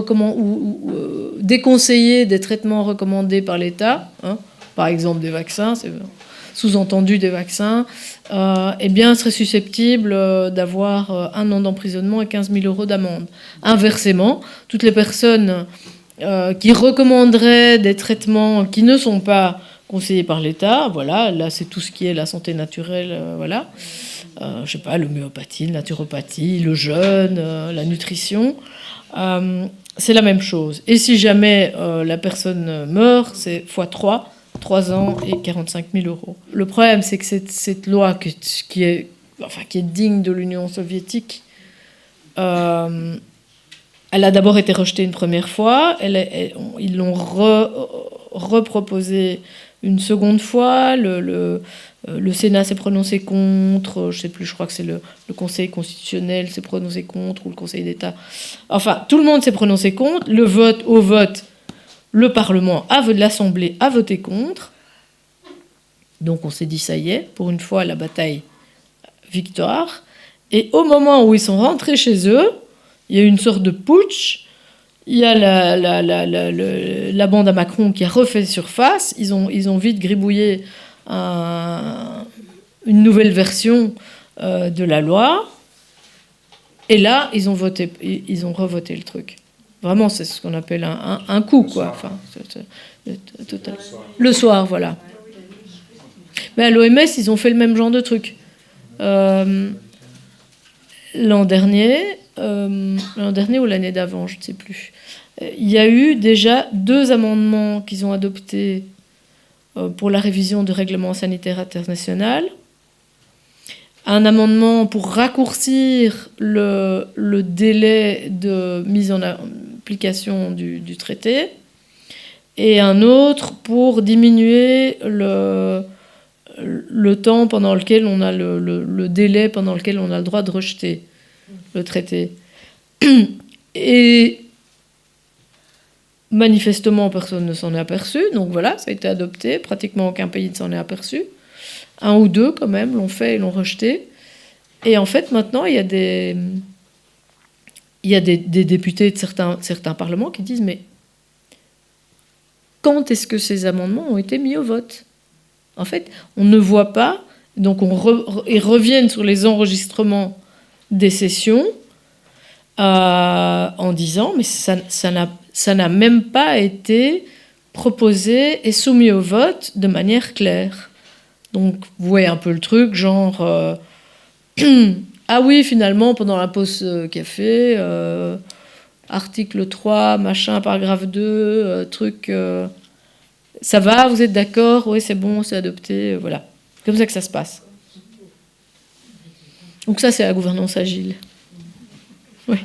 [SPEAKER 1] déconseiller des traitements recommandés par l'État, hein, par exemple des vaccins, c'est sous-entendu des vaccins, eh bien, seraient susceptibles d'avoir 1 an d'emprisonnement et 15 000 € d'amende. Inversement, toutes les personnes qui recommanderaient des traitements qui ne sont pas conseillés par l'État, voilà, là c'est tout ce qui est la santé naturelle, voilà, je sais pas, l'homéopathie, la naturopathie, le jeûne, la nutrition, c'est la même chose. Et si jamais la personne meurt, c'est x3, 3 ans et 45 000 €. Le problème, c'est que cette loi qui est digne de l'Union soviétique, elle a d'abord été rejetée une première fois, ils l'ont reproposée une seconde fois, le Sénat s'est prononcé contre, je sais plus, je crois que c'est le Conseil constitutionnel s'est prononcé contre, ou le Conseil d'État. Enfin, tout le monde s'est prononcé contre, au vote, le Parlement, l'Assemblée a voté contre. Donc on s'est dit, ça y est, pour une fois, la bataille, victoire. Et au moment où ils sont rentrés chez eux, il y a eu une sorte de putsch. Il y a la bande à Macron qui a refait surface. Ils ont vite gribouillé une nouvelle version de la loi. Et là, ils ont revoté le truc. Vraiment, c'est ce qu'on appelle un coup, quoi. Enfin, le soir, voilà. Mais à l'OMS, ils ont fait le même genre de truc. L'an dernier ou l'année d'avant, je ne sais plus. Il y a eu déjà 2 amendements qu'ils ont adoptés pour la révision du règlement sanitaire international. Un amendement pour raccourcir le délai de mise en application du traité, et un autre pour diminuer le temps pendant lequel on a le délai pendant lequel on a le droit de rejeter le traité. Et manifestement, personne ne s'en est aperçu. Donc voilà, ça a été adopté. Pratiquement aucun pays ne s'en est aperçu. 1 ou 2, quand même, l'ont fait et l'ont rejeté. Et en fait, maintenant, il y a des députés de certains parlements qui disent « Mais quand est-ce que ces amendements ont été mis au vote ?» En fait, on ne voit pas. Donc, ils reviennent sur les enregistrements des sessions en disant « Mais ça n'a même pas été proposé et soumis au vote de manière claire. » Donc, vous voyez un peu le truc, genre ah oui, finalement, pendant la pause café, article 3, machin, paragraphe 2, truc, ça va, vous êtes d'accord? Oui, c'est bon, c'est adopté, voilà. C'est comme ça que ça se passe. Donc ça, c'est la gouvernance agile. Oui.